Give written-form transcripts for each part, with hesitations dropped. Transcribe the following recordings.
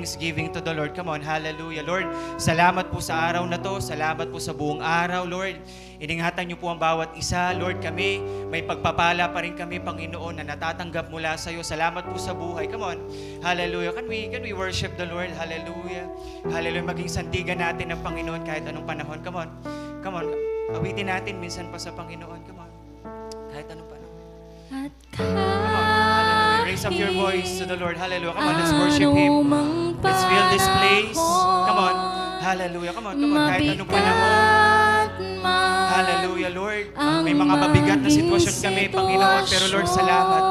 thanksgiving to the Lord. Come on, hallelujah. Lord, salamat po sa araw na to. Salamat po sa buong araw, Lord. Iningatan niyo po ang bawat isa. Lord, kami, may pagpapala pa rin kami, Panginoon, na natatanggap mula sa iyo. Salamat po sa buhay. Come on, hallelujah. Can we worship the Lord? Hallelujah. Hallelujah. Maging sandigan natin ng Panginoon kahit anong panahon. Come on. Come on. Awitin natin minsan pa sa Panginoon. Come on. Kahit anong panahon. At Raise up your voice to the Lord. Hallelujah. Come on, let's worship Him. Let's fill this place. Come on. Hallelujah. Come on, come on. Kahit anong panahon. Hallelujah, Lord. May mga mabigat na sitwasyon kami, Panginoon. Pero Lord, salamat.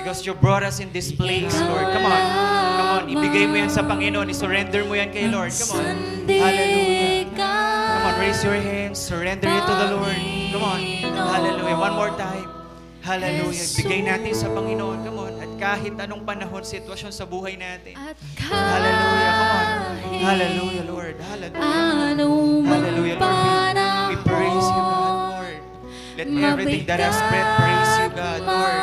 Because you brought us in this place, Lord. Come on. Come on. Ibigay mo yan sa Panginoon. I-surrender mo yan kay Lord. Come on. Hallelujah. Come on, raise your hands. Surrender it to the Lord. Come on. Hallelujah. One more time. Hallelujah. Bigay natin sa Panginoon. Come on. At kahit anong panahon, sitwasyon sa buhay natin. Hallelujah. Come on. Hallelujah, Lord. Hallelujah. Hallelujah, Lord. We praise you, God, Lord. Let everything that has breath praise you, God, Lord.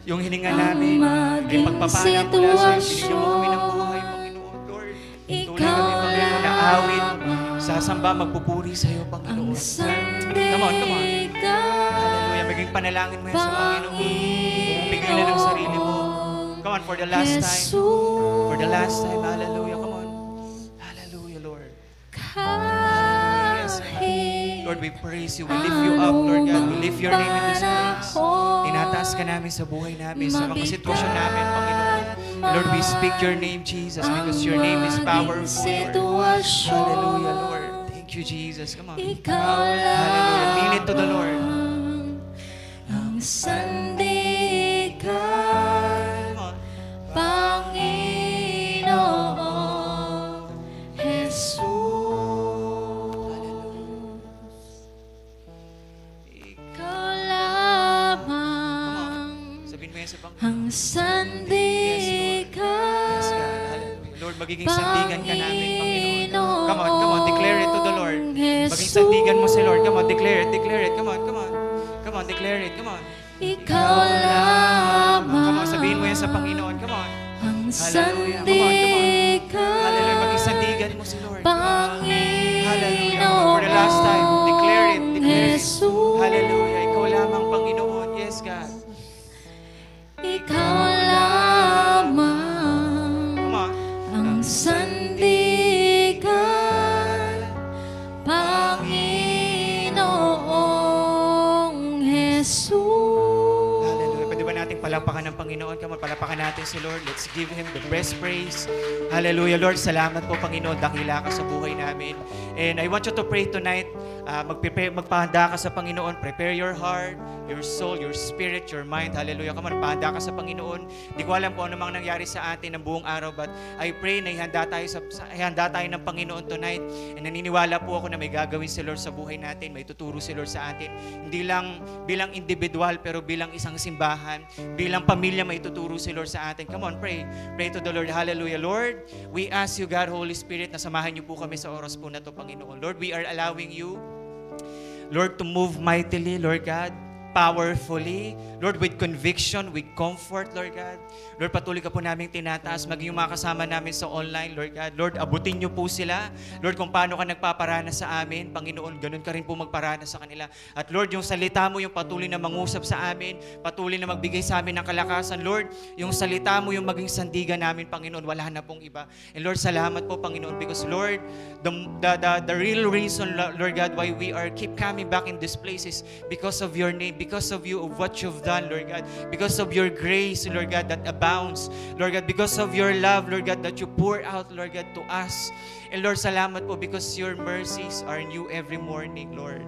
Yung hininga namin, ay pagpapala mula sa iyo. Binigyan mo kami ng buhay, Panginoon, Lord. Tuloy kami, Panginoon, na awit. Sasamba, magpupuri sa iyo, Panginoon. Come on, come on. Hallelujah. Maging panalangin mo yan sa Panginoon. Bigay na ng sarili mo. Come on, for the last time. For the last time. Hallelujah. Come on. Hallelujah, Lord. Hallelujah. Yes, God. Lord, we praise you. We lift you up, Lord God. We lift your name in this place. Tinataas ka namin sa buhay namin, sa mga sitwasyon namin, Panginoon. Lord, we speak your name, Jesus, because your name is powerful, Lord. Hallelujah, Lord. Thank you, Jesus. Come on. Hallelujah. Mean it to the Lord. Ang sandigan, Panginoon Jesus. Ikaw lamang ang sandigan. Yes, God. Hallelujah. Lord, magiging sandigan ka namin, Panginoon. Come on, declare it to the Lord. Maging sandigan mo si Lord. Come on, declare it. Come on. Come on, declare it. Come on. Ikaw lamang. Come on, sabihin mo yan sa Panginoon. Come on. Ang Hallelujah. sandigan. Hallelujah. Maging sandigan mo si Lord. Panginoon. Hallelujah. For the last time, declare it. Jesus. Hallelujah. Ikaw lamang, Panginoon. Yes, God. Ikaw lamang. Come on. Ang sandigan, Panginoong Jesus. Hallelujah. Pwede ba nating palapakan ng Panginoon? Come on, palapakan natin si Lord. Let's give Him the best praise. Hallelujah. Lord, salamat po, Panginoon. Dakila ka sa buhay namin. And I want you to pray tonight. Magpahanda ka sa Panginoon. Prepare your heart, your soul, your spirit, your mind. Hallelujah. Come on, pahanda ka sa Panginoon. Hindi ko alam kung ano mang nangyari sa atin ng buong araw, but I pray na ihanda tayo ng Panginoon tonight. And naniniwala po ako na may gagawin si Lord sa buhay natin. May tuturo si Lord sa atin. Hindi lang bilang individual, pero bilang isang simbahan. Bilang pamilya, may tuturo si Lord sa atin. Come on, pray. Pray to the Lord. Hallelujah. Lord, we ask you, God, Holy Spirit, na samahan niyo po kami sa oras po na to, Panginoon. Lord, we are allowing you, Lord, to move mightily, Lord God, powerfully, Lord, with conviction, with comfort, Lord God. Lord, patuloy ka po namin tinataas, maging yung mga kasama namin sa online, Lord God. Lord, abutin niyo po sila. Lord, kung paano ka nagpaparana sa amin, Panginoon, ganun ka rin po magparana sa kanila. At Lord, yung salita mo, yung patuloy na mangusap sa amin, patuloy na magbigay sa amin ng kalakasan. Lord, yung salita mo, yung maging sandigan namin, Panginoon, wala na pong iba. And Lord, salamat po, Panginoon, because Lord, the real reason, Lord God, why we are keep coming back in this place is because of your name, because of you, of what you've done, Lord God, because of your grace, Lord God, that abounds, Lord God, because of your love, Lord God, that you pour out, Lord God, to us. And Lord, salamat po because your mercies are new every morning, Lord.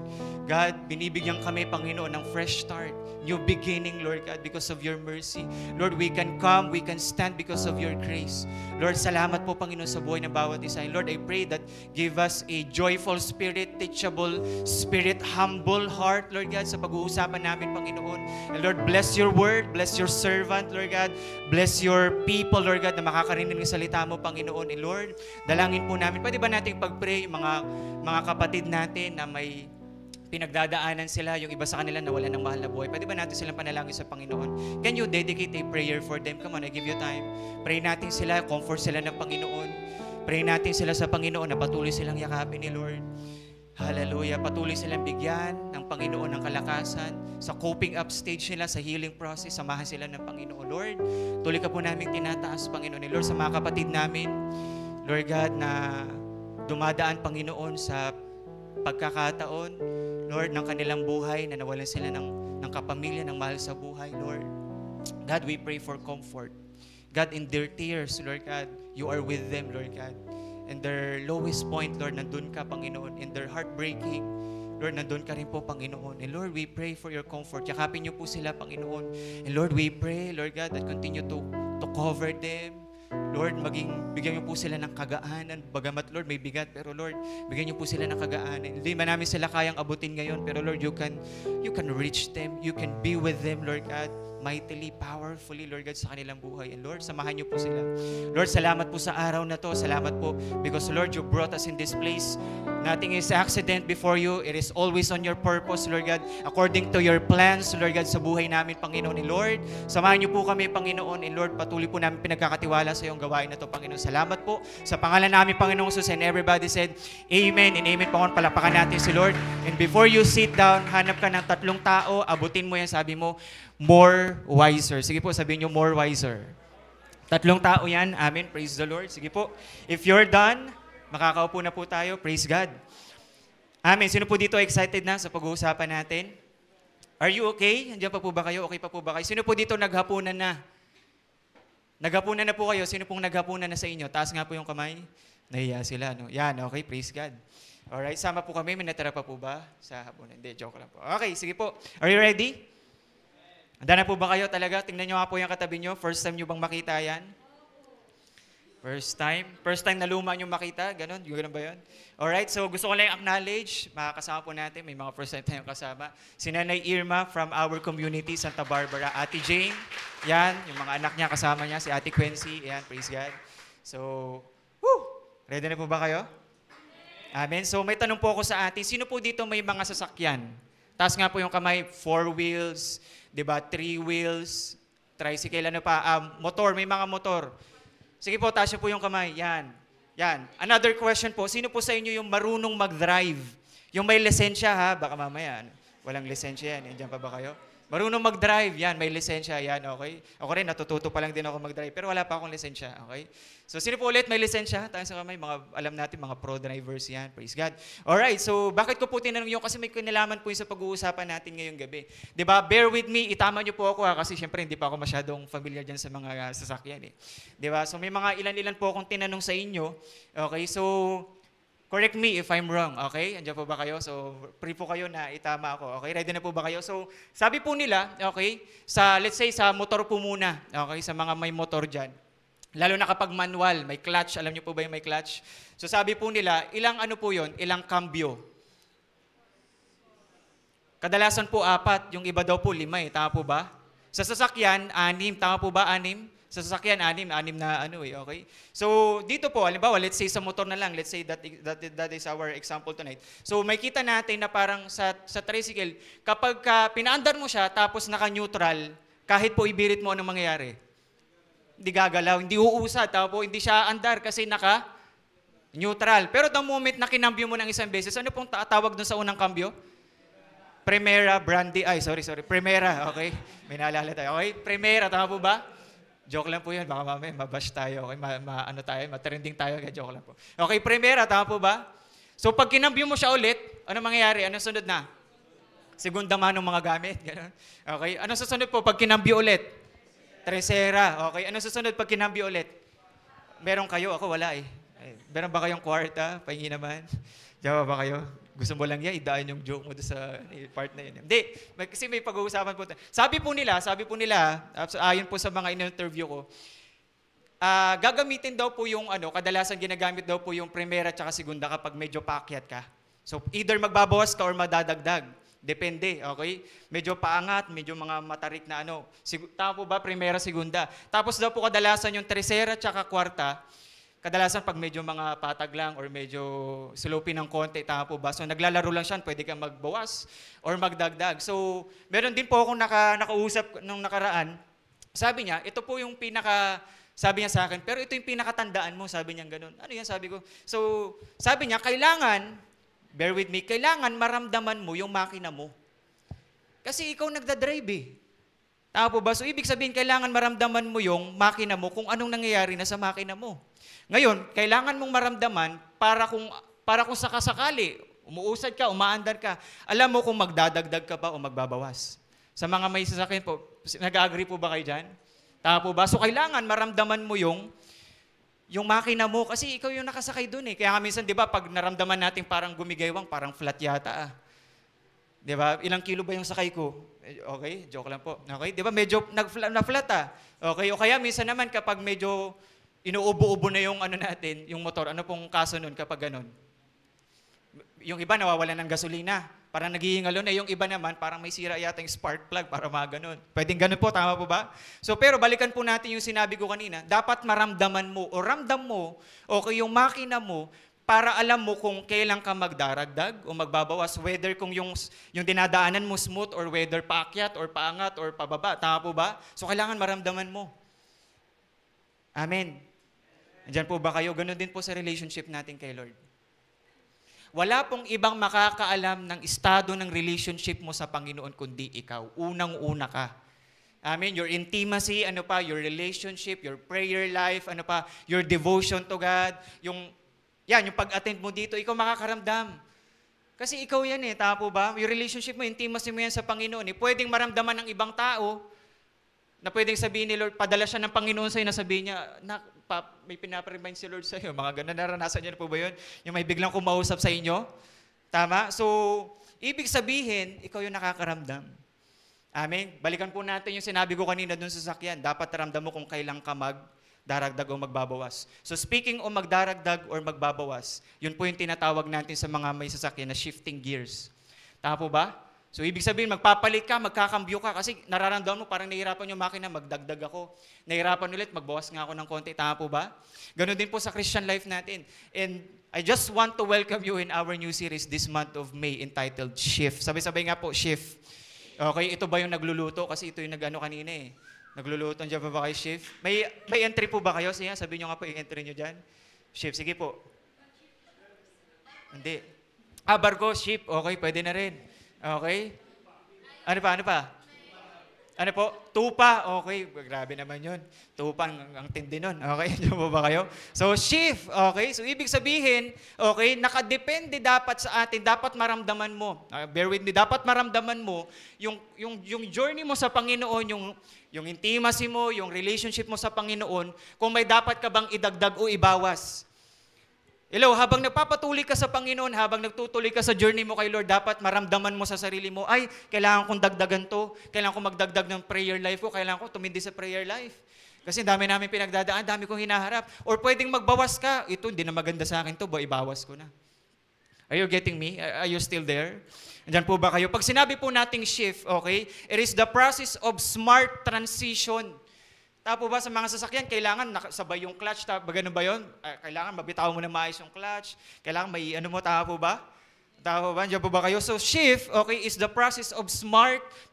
God, binibigyan kami, Panginoon, ng fresh start, new beginning, Lord God, because of your mercy. Lord, we can come, we can stand because of your grace. Lord, salamat po, Panginoon, sa buhay ng bawat isa. And Lord, I pray that give us a joyful spirit, teachable spirit, humble heart, Lord God, sa pag-uusapan namin, Panginoon. And Lord, bless your word, bless your servant, Lord God, bless your people, Lord God, na makakarinig ng salita mo, Panginoon. And Lord, dalangin po namin, pwede ba nating pag-pray yung mga kapatid natin na may pinagdadaanan sila, yung iba sa kanila nawalan ng mahal na buhay. Pwede ba natin silang panalangin sa Panginoon? Can you dedicate a prayer for them? Come on, I give you time. Pray natin sila, comfort sila ng Panginoon. Pray natin sila sa Panginoon na patuloy silang yakapin ni Lord. Hallelujah. Patuloy silang bigyan ng Panginoon ng kalakasan. Sa coping up stage nila, sa healing process, samahan sila ng Panginoon. Lord, tuloy ka po namin tinataas, Panginoon. Lord, sa mga kapatid namin, Lord God, na dumadaan, Panginoon, sa pagkakataon, Lord, ng kanilang buhay, na nawalan sila ng kapamilya, ng mahal sa buhay, Lord. God, we pray for comfort. God, in their tears, Lord God, you are with them, Lord God. In their lowest point, Lord, nandun ka, Panginoon. In their heartbreaking, Lord, nandun ka rin po, Panginoon. And Lord, we pray for your comfort. Yakapin niyo po sila, Panginoon. And Lord, we pray, Lord God, that continue to cover them. Lord, bigyan niyo po sila ng kagaanan. Bagamat, Lord, may bigat, pero Lord, bigyan niyo po sila ng kagaanan. Hindi man namin sila kayang abutin ngayon, pero Lord, you can reach them. You can be with them, Lord God, mightily, powerfully, Lord God, sa kanilang buhay. And Lord, samahan niyo po sila. Lord, salamat po sa araw na to. Salamat po because, Lord, you brought us in this place. Nothing is accident before you. It is always on your purpose, Lord God, according to your plans, Lord God, sa buhay namin, Panginoon. And Lord, samahan niyo po kami, Panginoon. And Lord, patuloy po namin pinagkakatiwala sa iyong gawain na to, Panginoon. Salamat po sa pangalan namin, Panginoong Jesus. And everybody said, Amen and Amen. Panginoon, palapakan natin si Lord. And before you sit down, hanap ka ng 3 tao, abutin mo yan, sabi mo, more wiser. Sige po, sabihin niyo, more wiser. 3 tao yan. Amen. Praise the Lord. Sige po. If you're done, makakaupo na po tayo. Praise God. Amen. Sino po dito excited na sa pag-uusapan natin? Are you okay? Andiyan pa po ba kayo? Okay pa po ba kayo? Sino po dito naghapunan na? Naghapunan na po kayo. Sino pong naghapunan na sa inyo? Taas nga po yung kamay. Nahiya sila, no? Yan, okay. Praise God. Alright, sama po kami. May natira pa po ba sa hapunan? Hindi, joke lang po. Okay, sige po. Are you ready? Handa na po ba kayo talaga? Tingnan nyo nga po yung katabi nyo. First time nyo bang makita yan? First time? First time na luma nyo makita? Ganon? Ganon ba yun? Alright, so gusto ko lang acknowledge. Makakasama po natin. May mga first time tayong kasama. Si Nanay Irma from our community, Santa Barbara. Ate Jane. Yan. Yung mga anak niya kasama niya. Si Ate Quincy. Yan. Praise God. So, woo! Ready na po ba kayo? Amen. So may tanong po ako sa atin. Sino po dito may mga sasakyan? Taas nga po yung kamay. 4 wheels. 'Di ba? 3 wheels, tricycle, ano pa, motor, may mga motor. Sige po, taas po yung kamay. Yan. Yan. Another question po, sino po sa inyo yung marunong mag-drive? Yung may lisensya ha, baka mamaya, walang lisensya yan. Diyan pa ba kayo? Marunong mag-drive, yan, may lisensya, yan, okay? Ako rin, natututo pa lang din ako mag-drive, pero wala pa akong lisensya, okay? So, sino po ulit may lisensya? Tayo sa kamay, alam natin, mga pro drivers yan, praise God. Alright, so bakit ko po tinanong yun? Kasi may kinalaman po yung sa pag-uusapan natin ngayong gabi. Diba, bear with me, itama niyo po ako ha, kasi syempre hindi pa ako masyadong familiar dyan sa mga sasakyan eh. Diba, so may mga ilan-ilan po akong tinanong sa inyo, okay? So, correct me if I'm wrong, okay? Andiyan po ba kayo? So, free po kayo na itama ako, okay? Ready na po ba kayo? So, sabi po nila, okay, let's say sa motor po muna, okay, sa mga may motor dyan. Lalo na kapag manual, may clutch, alam niyo po ba yung may clutch? So, sabi po nila, ilang ano po yun? Ilang cambio? Kadalasan po 4, yung iba daw po 5 eh, tama po ba? Sa sasakyan, 6, tama po ba 6? Sa sasakyan, 6 na ano eh, okay? So, dito po, halimbawa, let's say sa motor na lang, let's say that is our example tonight. So, may kita natin na parang sa tricycle, kapag pinaandar mo siya, tapos naka-neutral, kahit po ibirit mo anong mangyayari? Hindi gagalaw, hindi uusad, tama po, hindi siya andar kasi naka-neutral. Pero the moment na kinambyo mo ng isang beses, ano pong tawag dun sa unang kambyo? Primera, Primera, okay? May naalala tayo, okay? Primera, tama po ba? Joke lang po yun, baka mamaya mabash tayo, okay? Matrending tayo, okay? Joke lang po. Okay, Primera, tama po ba? So pag kinambyo mo siya ulit, ano mangyayari? Ano sunod na? Segunda manong mga gamit, gano'n. Okay, ano susunod po pag kinambyo ulit? Tercera, okay? Ano susunod pag kinambyo ulit? Meron kayo, ako wala eh. Meron ba kayong kwarta? Pahingi naman. Diyan ba kayo? Gusto mo lang yan, idaan yung joke mo doon sa part na yun. Hindi, kasi may pag-uusapan po. Sabi po nila, ayon po sa mga in-interview ko, gagamitin daw po yung kadalasan ginagamit daw po yung primera at segunda kapag medyo paakyat ka. So either magbabawas ka or madadagdag. Depende, okay? Medyo paangat, medyo mga matarik na Tama po ba, primera, segunda. Tapos daw po kadalasan yung tercera at kwarta, kadalasan pag medyo mga patag lang or medyo slopey ng konti, tama po ba? So naglalaro lang siya, pwede kang magbawas or magdagdag. So meron din po akong nakausap nung nakaraan. Sabi niya, ito po yung sabi niya sa akin, pero ito yung pinakatandaan mo, sabi niya ganun. Ano yan, sabi ko? So sabi niya, kailangan, bear with me, kailangan maramdaman mo yung makina mo. Kasi ikaw nagdadrive eh. Tama po ba? So ibig sabihin, kailangan maramdaman mo yung makina mo kung anong nangyayari na sa makina mo. Ngayon, kailangan mong maramdaman para kung sakasakali, umuusad ka, umaandar ka, alam mo kung magdadagdag ka ba o magbabawas. Sa mga may sasakyan po, nag-agree po ba kayo dyan? Tama po ba? So kailangan maramdaman mo yung makina mo kasi ikaw yung nakasakay dun eh. Kaya minsan, di ba, pag naramdaman natin parang gumigaywang, parang flat yata ah. Di ba? Ilang kilo ba yung sakay ko? Okay, joke lang po. Okay, di ba? Medyo na-flat ah. Okay, o kaya minsan naman kapag medyo inuubo-ubo na yung natin, yung motor, ano pong kaso nun kapag ganun? Yung iba nawawalan ng gasolina, parang naghihingalo na. Yung iba naman, parang may sira yata yung spark plug para mga ganun. Pwedeng ganun po, tama po ba? So, pero balikan po natin yung sinabi ko kanina. Dapat maramdaman mo o ramdam mo, okay, yung makina mo, para alam mo kung kailan ka magdaragdag o magbabawas, whether kung yung dinadaanan mo smooth or whether paakyat or paangat or pababa. Tama po ba? So, kailangan maramdaman mo. Amen. Andiyan po ba kayo? Ganun din po sa relationship natin kay Lord. Wala pong ibang makakaalam ng estado ng relationship mo sa Panginoon kundi ikaw. Unang-una ka. Amen. Your intimacy, your relationship, your prayer life, your devotion to God, yung pag-attend mo dito, ikaw makakaramdam. Kasi ikaw yan eh, tama po ba? Yung relationship mo, intimacy mo yan sa Panginoon. Pwedeng maramdaman ng ibang tao na pwedeng sabihin ni Lord, padala siya ng Panginoon sa'yo na sabihin niya, may pinaparemind si Lord sa'yo. Mga ganun, naranasan niyo na po ba yun? Yung may biglang kumausap sa inyo? Tama? So, ibig sabihin, ikaw yung nakakaramdam. Amen? Balikan po natin yung sinabi ko kanina dun sa sakyan. Dapat ramdam mo kung kailan ka magdaragdag o magbabawas. So, speaking o magdaragdag or magbabawas, yun po yung tinatawag natin sa mga may sasakyan na shifting gears. Tama po ba? So, ibig sabihin, magpapalit ka, magkakambyo ka, kasi nararamdaman mo, parang nahihirapan yung makina, magdagdag ako. Nahihirapan ulit, magbawas nga ako ng konti. Tama po ba? Ganon din po sa Christian life natin. And I just want to welcome you in our new series this month of May entitled Shift. Sabay-sabay nga po, Shift. Okay, ito ba yung nagluluto? Kasi ito yung kanina eh. Nagluluto, dyan ba kayo, Shift? May entry po ba kayo? Sige, sabihin nyo nga po yung entry nyo dyan. Shift, sige po. Hindi. Barko, Shift. Okay, pwede na rin. Okay? Ano pa? Ano po? Tupa. Okay, grabe naman yun. Tupa, ang tindi nun. Okay, diyan po ba kayo? So, shift. Okay, so ibig sabihin, okay, nakadepende dapat sa atin, dapat maramdaman mo. Bear with me, dapat maramdaman mo yung journey mo sa Panginoon, yung intimacy mo, yung relationship mo sa Panginoon, kung may dapat ka bang idagdag o ibawas. Hello, habang nagpapatuloy ka sa Panginoon, habang nagtutuloy ka sa journey mo kay Lord, dapat maramdaman mo sa sarili mo, ay, kailangan kong dagdagan to, kailangan kong magdagdag ng prayer life ko, kailangan kong tumindi sa prayer life. Kasi dami namin pinagdadaan, dami kong hinaharap. Or pwedeng magbawas ka, ito, hindi na maganda sa akin to, ibawas ko na. Are you getting me? Are you still there? Andiyan po ba kayo? Pag sinabi po nating shift, okay, it is the process of smart transition. Tapo ba sa mga sasakyan, kailangan nakasabay yung clutch, ganun ba yun? Kailangan mabitaw mo na maayos yung clutch, kailangan may tapo ba? Tapo ba? Nandiyan po ba kayo? So shift, okay, is the process of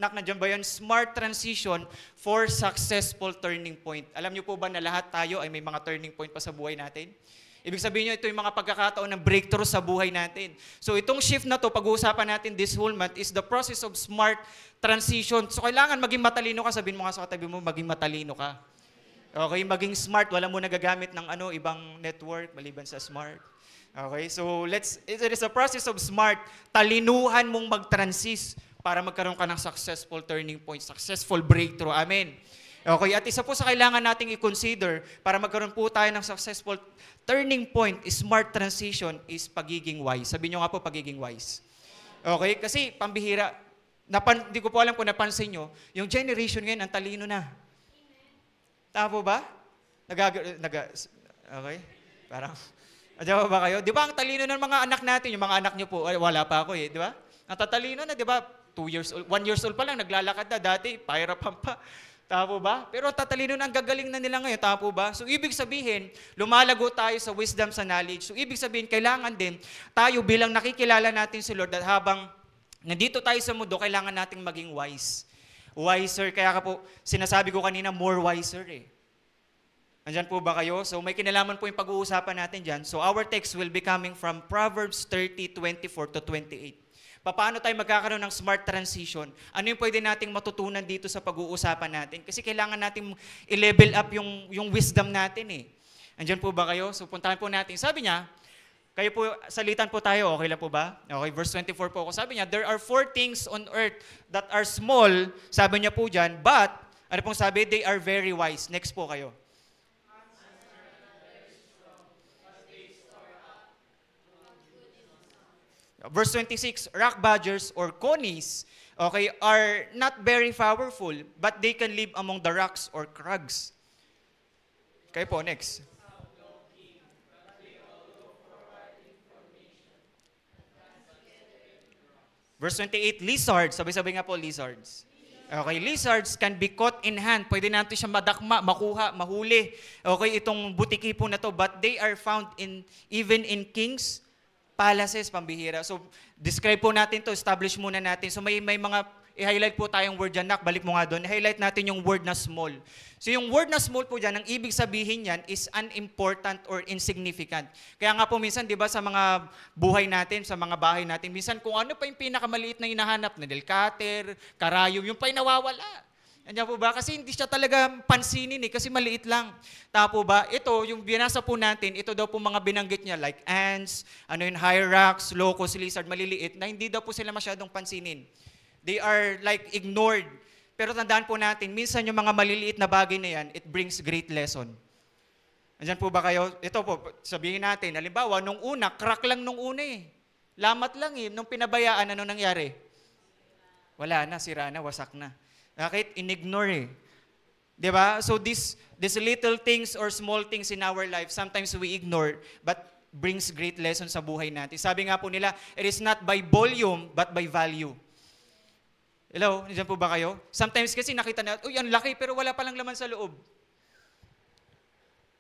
nandiyan ba yun? Smart transition for successful turning point. Alam niyo po ba na lahat tayo ay may mga turning point pa sa buhay natin? Ibig sabihin nyo, ito yung mga pagkakataon ng breakthrough sa buhay natin. So itong shift na to, pag-uusapan natin this whole month, is the process of smart transition. So kailangan maging matalino ka, sabihin mo nga sa katabi mo, maging matalino ka. Okay, maging smart, wala mo nagagamit ng ibang network, maliban sa smart. Okay, so it is a process of smart. Talinuhan mong mag-transis para magkaroon ka ng successful turning point, successful breakthrough. Amen. Okay, at isa po sa kailangan nating i-consider para magkaroon po tayo ng successful turning point, smart transition, is pagiging wise. Sabihin nyo nga po, pagiging wise. Okay, kasi pambihira, hindi ko po alam kung napansin nyo, yung generation ngayon, ang talino na. Tama po ba? Okay? Parang, adyan ba kayo? Di ba ang talino ng mga anak natin, yung mga anak nyo po, wala pa ako di ba? Ang tatalino na, di ba? 2 years old, 1 years old pa lang, naglalakad na. Dati, pahirapan pa. Tama po ba? Pero tatalino na, ang gagaling na nila ngayon. Tama po ba? So ibig sabihin, lumalago tayo sa wisdom, sa knowledge. So ibig sabihin, kailangan din tayo bilang nakikilala natin si Lord at habang nandito tayo sa mundo, kailangan nating maging wise. Wiser. Kaya ka po, sinasabi ko kanina, more wiser eh. Andyan po ba kayo? So may kinalaman po yung pag-uusapan natin dyan. So our text will be coming from Proverbs 30:24 to 28. Paano tayo magkakaroon ng smart transition? Ano yung pwede nating matutunan dito sa pag-uusapan natin? Kasi kailangan natin i-level up yung wisdom natin eh. Andyan po ba kayo? So puntahan po natin. Sabi niya, kayo po, salitan po tayo, okay lang po ba? Okay, verse 24 po ako. Sabi niya, there are 4 things on earth that are small, sabi niya po dyan, but, ano pong sabi? They are very wise. Next po kayo. Verse 26, rock badgers or conies, okay, are not very powerful, but they can live among the rocks or crags. Okay po, next. Verse 28, lizards, sabay-sabay nga po, lizards. Okay, lizards can be caught in hand. Pwede natin siya madakma, makuha, mahuli. Okay, itong butiki po na to, but they are found even in kings' palaces, pambihira. So, describe po natin to, establish muna natin. So, may mga, i-highlight po tayong word dyan, Nak, balik mo nga doon. I-highlight natin yung word na small. So, yung word na small po dyan, ang ibig sabihin yan is unimportant or insignificant. Kaya nga po minsan, di ba, sa mga buhay natin, sa mga bahay natin, minsan kung ano pa yung pinakamaliit na hinahanap, na delkater, karayom, yung pa yung nawawala. Andiyan po ba? Kasi hindi siya talaga pansinin eh, kasi maliit lang. Tama po ba? Ito, yung binasa po natin, ito daw po mga binanggit niya, like ants, hyrax, locust, lizard, maliliit, na hindi daw po sila masyadong pansinin. They are like ignored. Pero tandaan po natin, minsan yung mga maliliit na bagay na yan, it brings great lesson. Andiyan po ba kayo? Ito po, sabihin natin, halimbawa, nung una, crack lang nung una eh. Lamat lang eh. Nung pinabayaan, ano nangyari? Wala na, sira na, wasak na. Bakit? Inignore eh. Diba? So these little things or small things in our life, sometimes we ignore, but brings great lessons sa buhay natin. Sabi nga po nila, it is not by volume, but by value. Hello? Nandiyan po ba kayo? Sometimes kasi nakita natin, uy, ang laki, pero wala palang laman sa loob.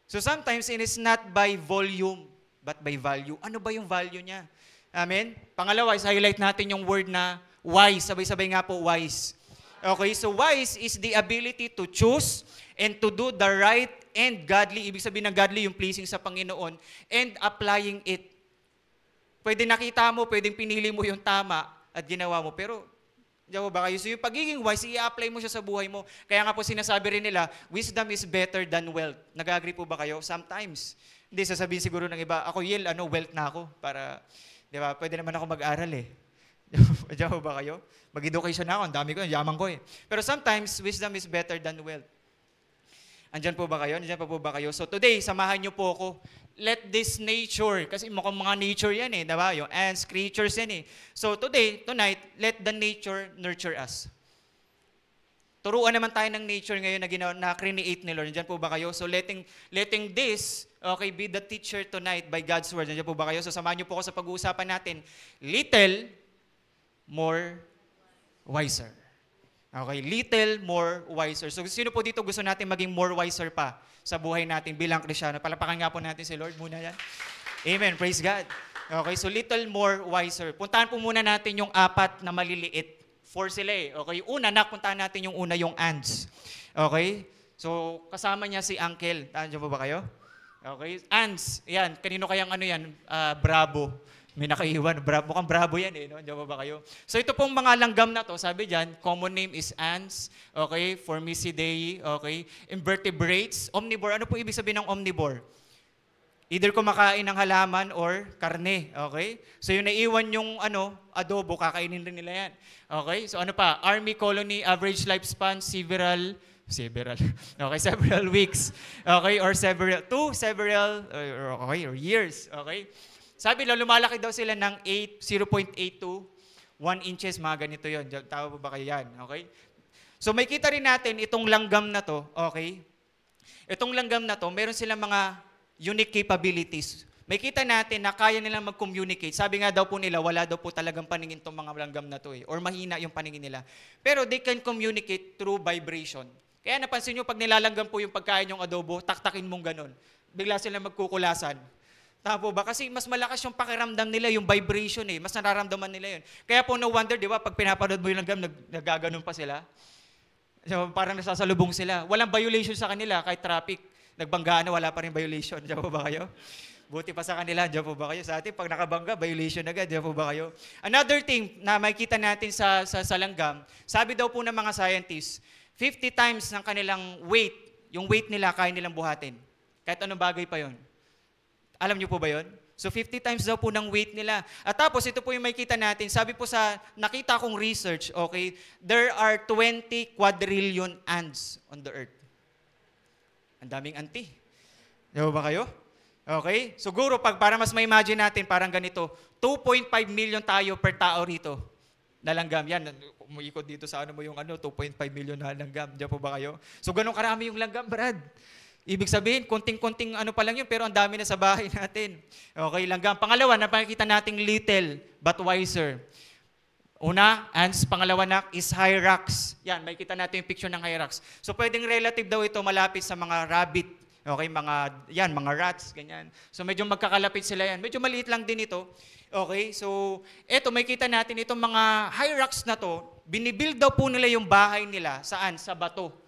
So sometimes it is not by volume, but by value. Ano ba yung value niya? Amen? Pangalawa, highlight natin yung word na wise. Sabay-sabay nga po, wise. Okay, so wise is the ability to choose and to do the right and godly. Ibig sabihin ng godly, yung pleasing sa Panginoon, and applying it. Pwede nakita mo, pwedeng pinili mo yung tama at ginawa mo, pero diyan ba kayo? So yung pagiging wise, i-apply mo siya sa buhay mo. Kaya nga po sinasabi rin nila, wisdom is better than wealth. Nag-agree po ba kayo? Sometimes. Hindi, sasabihin siguro ng iba, ako wealth na ako para, di ba, pwede naman ako mag-aral eh. Diyan ba kayo? Mag-education na ako, ang dami ko, ang yaman ko eh. Pero sometimes, wisdom is better than wealth. Andyan po ba kayo? Andyan pa po ba kayo? So today, samahan niyo po ako. Let this nature, kasi mukhang mga nature yan eh, diba? Yung ants, creatures yan eh. So tonight, let the nature nurture us. Turuan naman tayo ng nature ngayon na create ni Lord. Andyan po ba kayo? So letting this, okay, be the teacher tonight by God's word. Andyan po ba kayo? So samahan niyo po ako sa pag-uusapan natin. Little, more wiser. Okay, little more wiser. So sino po dito gusto natin maging more wiser pa sa buhay natin bilang Kristiyano? Palapakan nga po natin si Lord muna yan. Amen, praise God. Okay, so little more wiser. Puntahan po muna natin yung 4 na maliliit. 4 sila eh. Okay, puntahan natin yung una, yung ants. Okay, so kasama niya si Uncle. Tandiyan po ba kayo? Okay, ants. Yan, kanino kayang yan? Bravo. May nakaiwan. Mukhang bravo yan eh. No? Diyan ba kayo? So ito pong mga langgam na to, sabi dyan, common name is ants, okay, Formicidae, okay, invertebrates, omnivore. Ano po ibig sabihin ng omnivore? Either kumakain ng halaman or karne, okay? So yung naiwan yung adobo, kakainin rin nila yan. Okay? So ano pa? Army colony, average lifespan, several weeks, okay, or several years, okay? Sabi lang, lumalaki daw sila ng 0.8 to 1 inches, mga ganito yun. Tama ba kayo yan? Okay? So may kita rin natin itong langgam na to, okay? Itong langgam na to, meron silang mga unique capabilities. May kita natin na kaya nilang mag-communicate. Sabi nga daw po nila, wala daw po talagang paningin itong mga langgam na to eh. Or mahina yung paningin nila. Pero they can communicate through vibration. Kaya napansin nyo, pag nilalanggam po yung pagkain yung adobo, taktakin mong ganun. Bigla sila magkukulasan. Tama po ba? Kasi mas malakas yung pakiramdam nila, yung vibration eh. Mas nararamdaman nila yun. Kaya po no wonder, di ba, pag pinapanood mo yung langgam, nagaganon pa sila. So, parang nasasalubong sila. Walang violation sa kanila, kahit traffic. Nagbanggaan na, wala pa rin violation. Diyan po ba kayo? Buti pa sa kanila, diyan po ba kayo? Sa atin, pag nakabangga, violation agad. Diyan po ba kayo? Another thing na makikita natin sa langgam, sabi daw po ng mga scientists, 50 times ng kanilang weight, yung weight nila, kaya nilang buhatin. Kahit anong bagay pa yon. Alam niyo po ba yon? So 50 times daw po ng weight nila. At tapos ito po yung makikita natin. Sabi po sa nakita kong research, okay, there are 20 quadrillion ants on the earth. Ang daming anti. Diba ba kayo? Okay? Siguro para mas ma-imagine natin, parang ganito, 2.5 million tayo per tao rito. Nalanggam. Yan, umuikot dito sa 2.5 million na langgam. Diyan po ba kayo? So ganun karami yung langgam, Brad. Ibig sabihin, konting-konting pa lang yun, pero ang dami na sa bahay natin. Okay, langgam. Pangalawa, napakita nating little but wiser. Una, ants. Pangalawa na is hyrax. Yan, makikita natin yung picture ng hyrax. So pwedeng relative daw ito malapit sa mga rabbit. Okay, mga rats, ganyan. So medyo magkakalapit sila yan. Medyo maliit lang din ito. Okay, so eto, makikita natin itong mga hyrax na to, binibuild daw po nila yung bahay nila. Saan? Sa bato.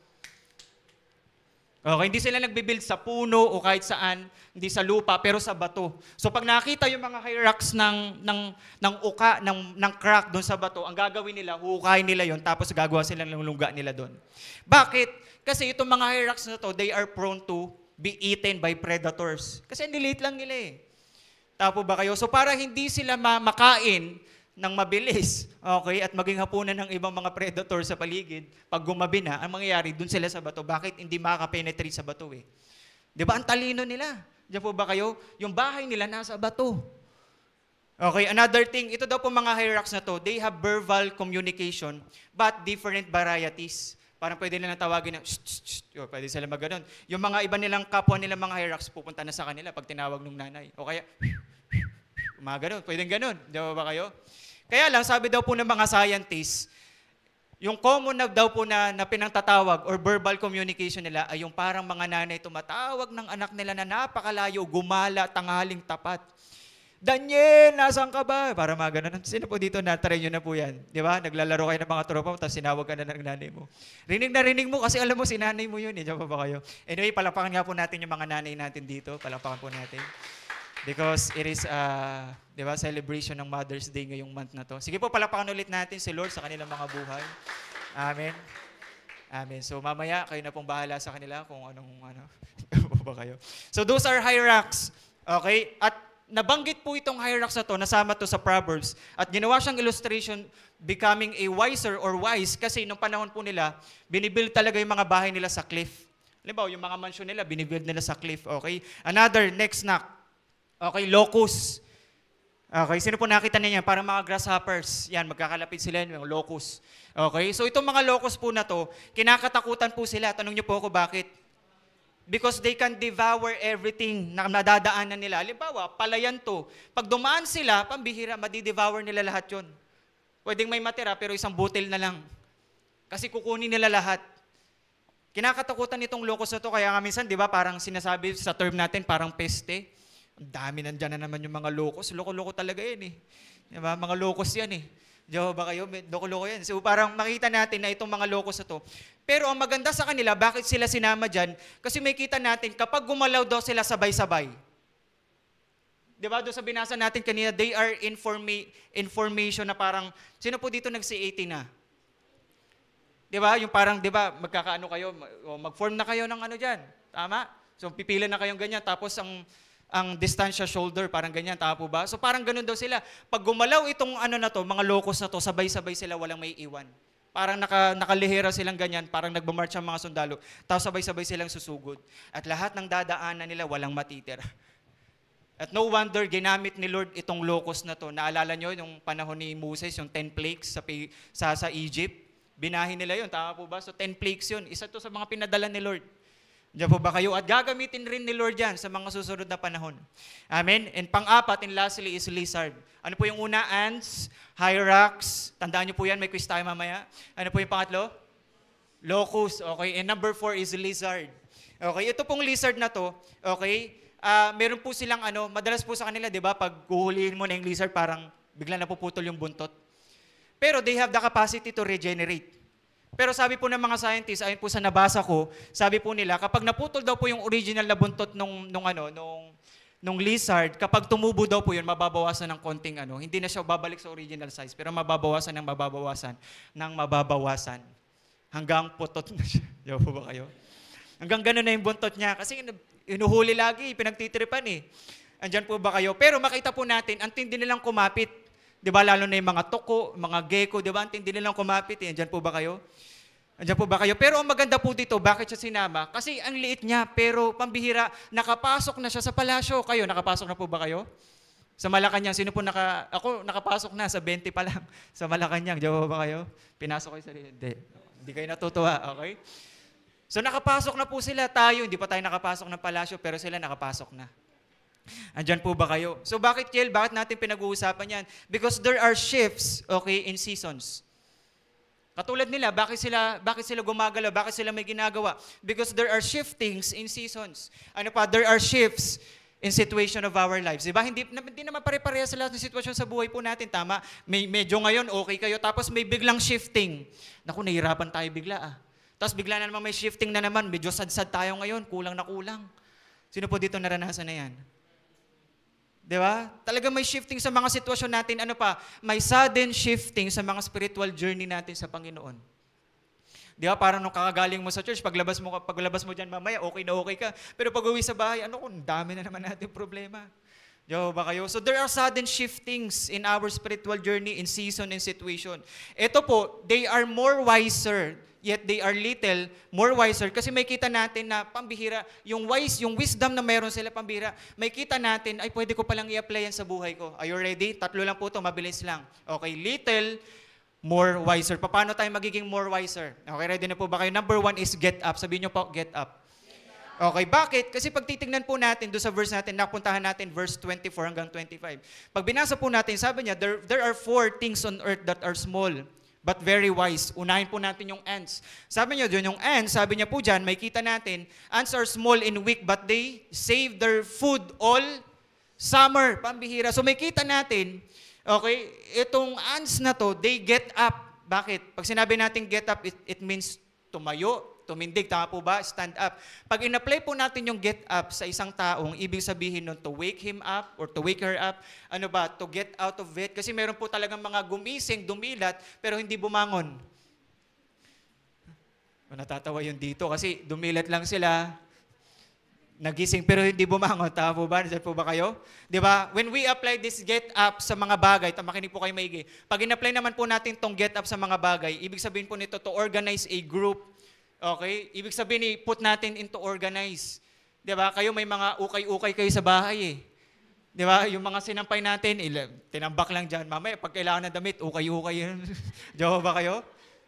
Okay, hindi sila nagbibuild sa puno o kahit saan, hindi sa lupa, pero sa bato. So pag nakita yung mga hyrax ng uka, ng crack doon sa bato, ang gagawin nila, huhukayin nila yon, tapos gagawa sila ng lungga nila doon. Bakit? Kasi itong mga hyrax na to, they are prone to be eaten by predators. Kasi niliit lang nila eh. Tapo ba kayo? So para hindi sila makain ng mabilis, okay, at maging hapunan ng ibang mga predator sa paligid, pag gumabi na, ang mangyayari, dun sila sa bato. Bakit hindi makaka-penetrate sa bato eh? Di ba? Ang talino nila. Diyan po ba kayo? Yung bahay nila nasa bato. Okay, another thing, ito daw po mga hyrax na to, they have verbal communication, but different varieties. Parang pwede nilang tawagin ng pwede sila mag-ganon. Yung mga iba nilang kapwa nilang mga hyrax, pupunta na sa kanila pag tinawag ng nanay. O kaya, mga ganon, pwedeng ganon. Diyan ba kayo? Kaya lang, sabi daw po ng mga scientists, yung common na daw po na pinangtatawag or verbal communication nila ay yung parang mga nanay tumatawag ng anak nila na napakalayo, gumala, tanghaling tapat. Daniel, nasaan ka ba? Para mga ganun. Sino po dito na-try nyo na po yan? Di ba? Naglalaro kayo ng mga tropa mo, tapos sinawag ka na ng nanay mo. Rinig na rinig mo kasi alam mo si nanay mo yun. Diyan pa ba kayo? Anyway, palakpakan nga po natin yung mga nanay natin dito. Palakpakan po natin. Because it is, di ba, celebration ng Mother's Day ngayong month na to. Sige po, palakpakan ulit natin si Lord sa kanilang mga buhay. Amen. Amen. So mamaya, kayo na pong bahala sa kanila kung anong ba kayo. So those are hyrax. Okay? At nabanggit po itong hyrax na to, nasama to sa Proverbs. At ginawa siyang illustration, becoming a wiser or wise, kasi nung panahon po nila, binibuild talaga yung mga bahay nila sa cliff. Halimbawa, yung mga mansion nila, binibuild nila sa cliff. Okay? Another, next knock. Okay, locust. Okay, sino po nakita niya yan? Parang mga grasshoppers. Yan, magkakalapit sila yung locust. Okay, so itong mga locust po na to, kinakatakutan po sila. Tanong niyo po ako bakit? Because they can devour everything na nadadaanan nila. Halimbawa, palayan to. Pag dumaan sila, pambihira, madidevour nila lahat yon. Pwedeng may matira, pero isang butil na lang. Kasi kukunin nila lahat. Kinakatakutan itong locust na to, kaya nga minsan, di ba, parang sinasabi sa term natin, parang peste. Ang dami nandyan na naman yung mga locust. Loko-loko talaga yan eh. Diba? Mga locust yan eh. Diyo ba kayo? Loko-loko yan. So parang makita natin na itong mga locust na to. Pero ang maganda sa kanila, bakit sila sinama dyan? Kasi may kita natin, kapag gumalaw daw sila sabay-sabay. Diba? Doon sa binasa natin kanina, they are information na parang, sino po dito nag-C80 na? Diba? Yung parang, diba, magkakaano kayo, mag-form na kayo ng ano dyan. Tama? So pipila na kayong ganyan, tapos ang distansya shoulder, parang ganyan, tama po ba? So parang ganun daw sila. Pag gumalaw itong na to, mga locust na to, sabay-sabay sila, walang may iwan. Parang nakalihira silang ganyan, parang nagmamarch ang mga sundalo, tapos sabay-sabay silang susugod. At lahat ng dadaanan nila, walang matitira. At no wonder, ginamit ni Lord itong locust na to. Naalala nyo yung panahon ni Moses, yung 10 plagues sa Egypt? Binahin nila yun, tama po ba? So 10 plagues yun. Isa to sa mga pinadala ni Lord. Diyan po ba kayo? At gagamitin rin ni Lord yan sa mga susunod na panahon. Amen? And pang-apat, and lastly, is lizard. Ano po yung una? Ants, hyrax. Tandaan niyo po yan, may quiz tayo mamaya. Ano po yung pangatlo? Locust, okay? And number 4 is lizard. Okay, ito pong lizard na to, okay? Meron po silang madalas po sa kanila, 'di ba? Pag huhulihin mo na yung lizard, parang bigla napuputol yung buntot. Pero they have the capacity to regenerate. Pero sabi po ng mga scientists, ayon po sa nabasa ko, sabi po nila kapag naputol daw po yung original na buntot nung lizard, kapag tumubo daw po yun, mababawasan ng konting hindi na siya babalik sa original size, pero mababawasan hanggang putot na siya. Diyan po ba kayo? Hanggang gano'n na yung buntot niya. Kasi inuhuli lagi, pinagtitripan eh. Andyan po ba kayo? Pero makita po natin, ang tindi nilang kumapit. Di ba? Lalo na yung mga toko, mga gecko, di ba? Ang tindi nilang kumapit eh. Andyan po ba kayo? Andyan po ba kayo? Pero ang maganda po dito, bakit siya sinama? Kasi ang liit niya, pero pambihira, nakapasok na siya sa palasyo. Kayo, nakapasok na po ba kayo? Sa Malacanang, sino po ako nakapasok na sa 20 pa lang. Sa Malacanang, diyan po ba kayo? Pinasok kayo sa Hindi kayo natutuwa, okay? So nakapasok na po sila, tayo, hindi pa tayo nakapasok ng palasyo, pero sila nakapasok na. Andyan po ba kayo? So bakit, Kiel? Bakit natin pinag-uusapan yan? Because there are shifts, okay, in seasons. Katulad nila, bakit sila gumagalaw? Bakit sila may ginagawa? Because there are shiftings in seasons. There are shifts in situation of our lives. Diba? Hindi naman pare-pareha sa lahat ng sitwasyon sa buhay po natin. Tama? Medyo ngayon, okay kayo. Tapos may biglang shifting. Naku, nahihirapan tayo bigla Tapos bigla na naman may shifting na naman. Medyo sad-sad tayo ngayon. Kulang na kulang. Sino po dito naranasan na yan? Di ba? Talaga may shifting sa mga sitwasyon natin. May sudden shifting sa mga spiritual journey natin sa Panginoon. Di ba? Parang nung kakagaling mo sa church, paglabas mo dyan mamaya, okay ka. Pero pag uwi sa bahay, kung dami na naman natin problema. Di ba kayo? So there are sudden shiftings in our spiritual journey, in season and situation. Ito po, they are more wiser, yet they are little more wiser. Kasi may kita natin na pambihira, yung wisdom na meron sila pambihira, may kita natin, ay pwede ko palang i-apply yan sa buhay ko. Are you ready? 3 lang po ito, mabilis lang. Okay, little, more wiser. Paano tayo magiging more wiser? Okay, ready na po ba kayo? Number 1 is get up. Sabihin nyo po, get up. Okay, bakit? Kasi pag titignan po natin doon sa verse natin, napuntahan natin verse 24 hanggang 25. Pag binasa po natin, sabi niya, there are 4 things on earth that are small, but very wise. Unahin po natin yung ants. Sabi niya doon, yung ants, sabi niya po dyan, may kita natin, ants are small and weak, but they save their food all summer. Pambihira. So may kita natin, okay, itong ants na to, they get up. Bakit? Pag sinabi natin get up, it means tumayo, tumindig. Tama po ba? Stand up. Pag in-apply po natin yung get up sa isang taong, ibig sabihin nun, to wake him up or to wake her up, to get out of it. Kasi meron po talagang mga gumising, dumilat, pero hindi bumangon. Natatawa yun dito kasi dumilat lang sila, nagising pero hindi bumangon. Tama po ba? Diyan po ba kayo? Di ba? When we apply this get up sa mga bagay, makinig po kayo maigi. Pag in-apply naman po natin tong get up sa mga bagay, ibig sabihin po nito to organize a group. Okay? Ibig sabihin put natin into organize. Di ba? Kayo may mga ukay-ukay kayo sa bahay eh. Di ba? Yung mga sinampay natin, tinambak lang dyan. Mamaya, pag kailangan ng damit, ukay-ukay yun. Diyan ba kayo?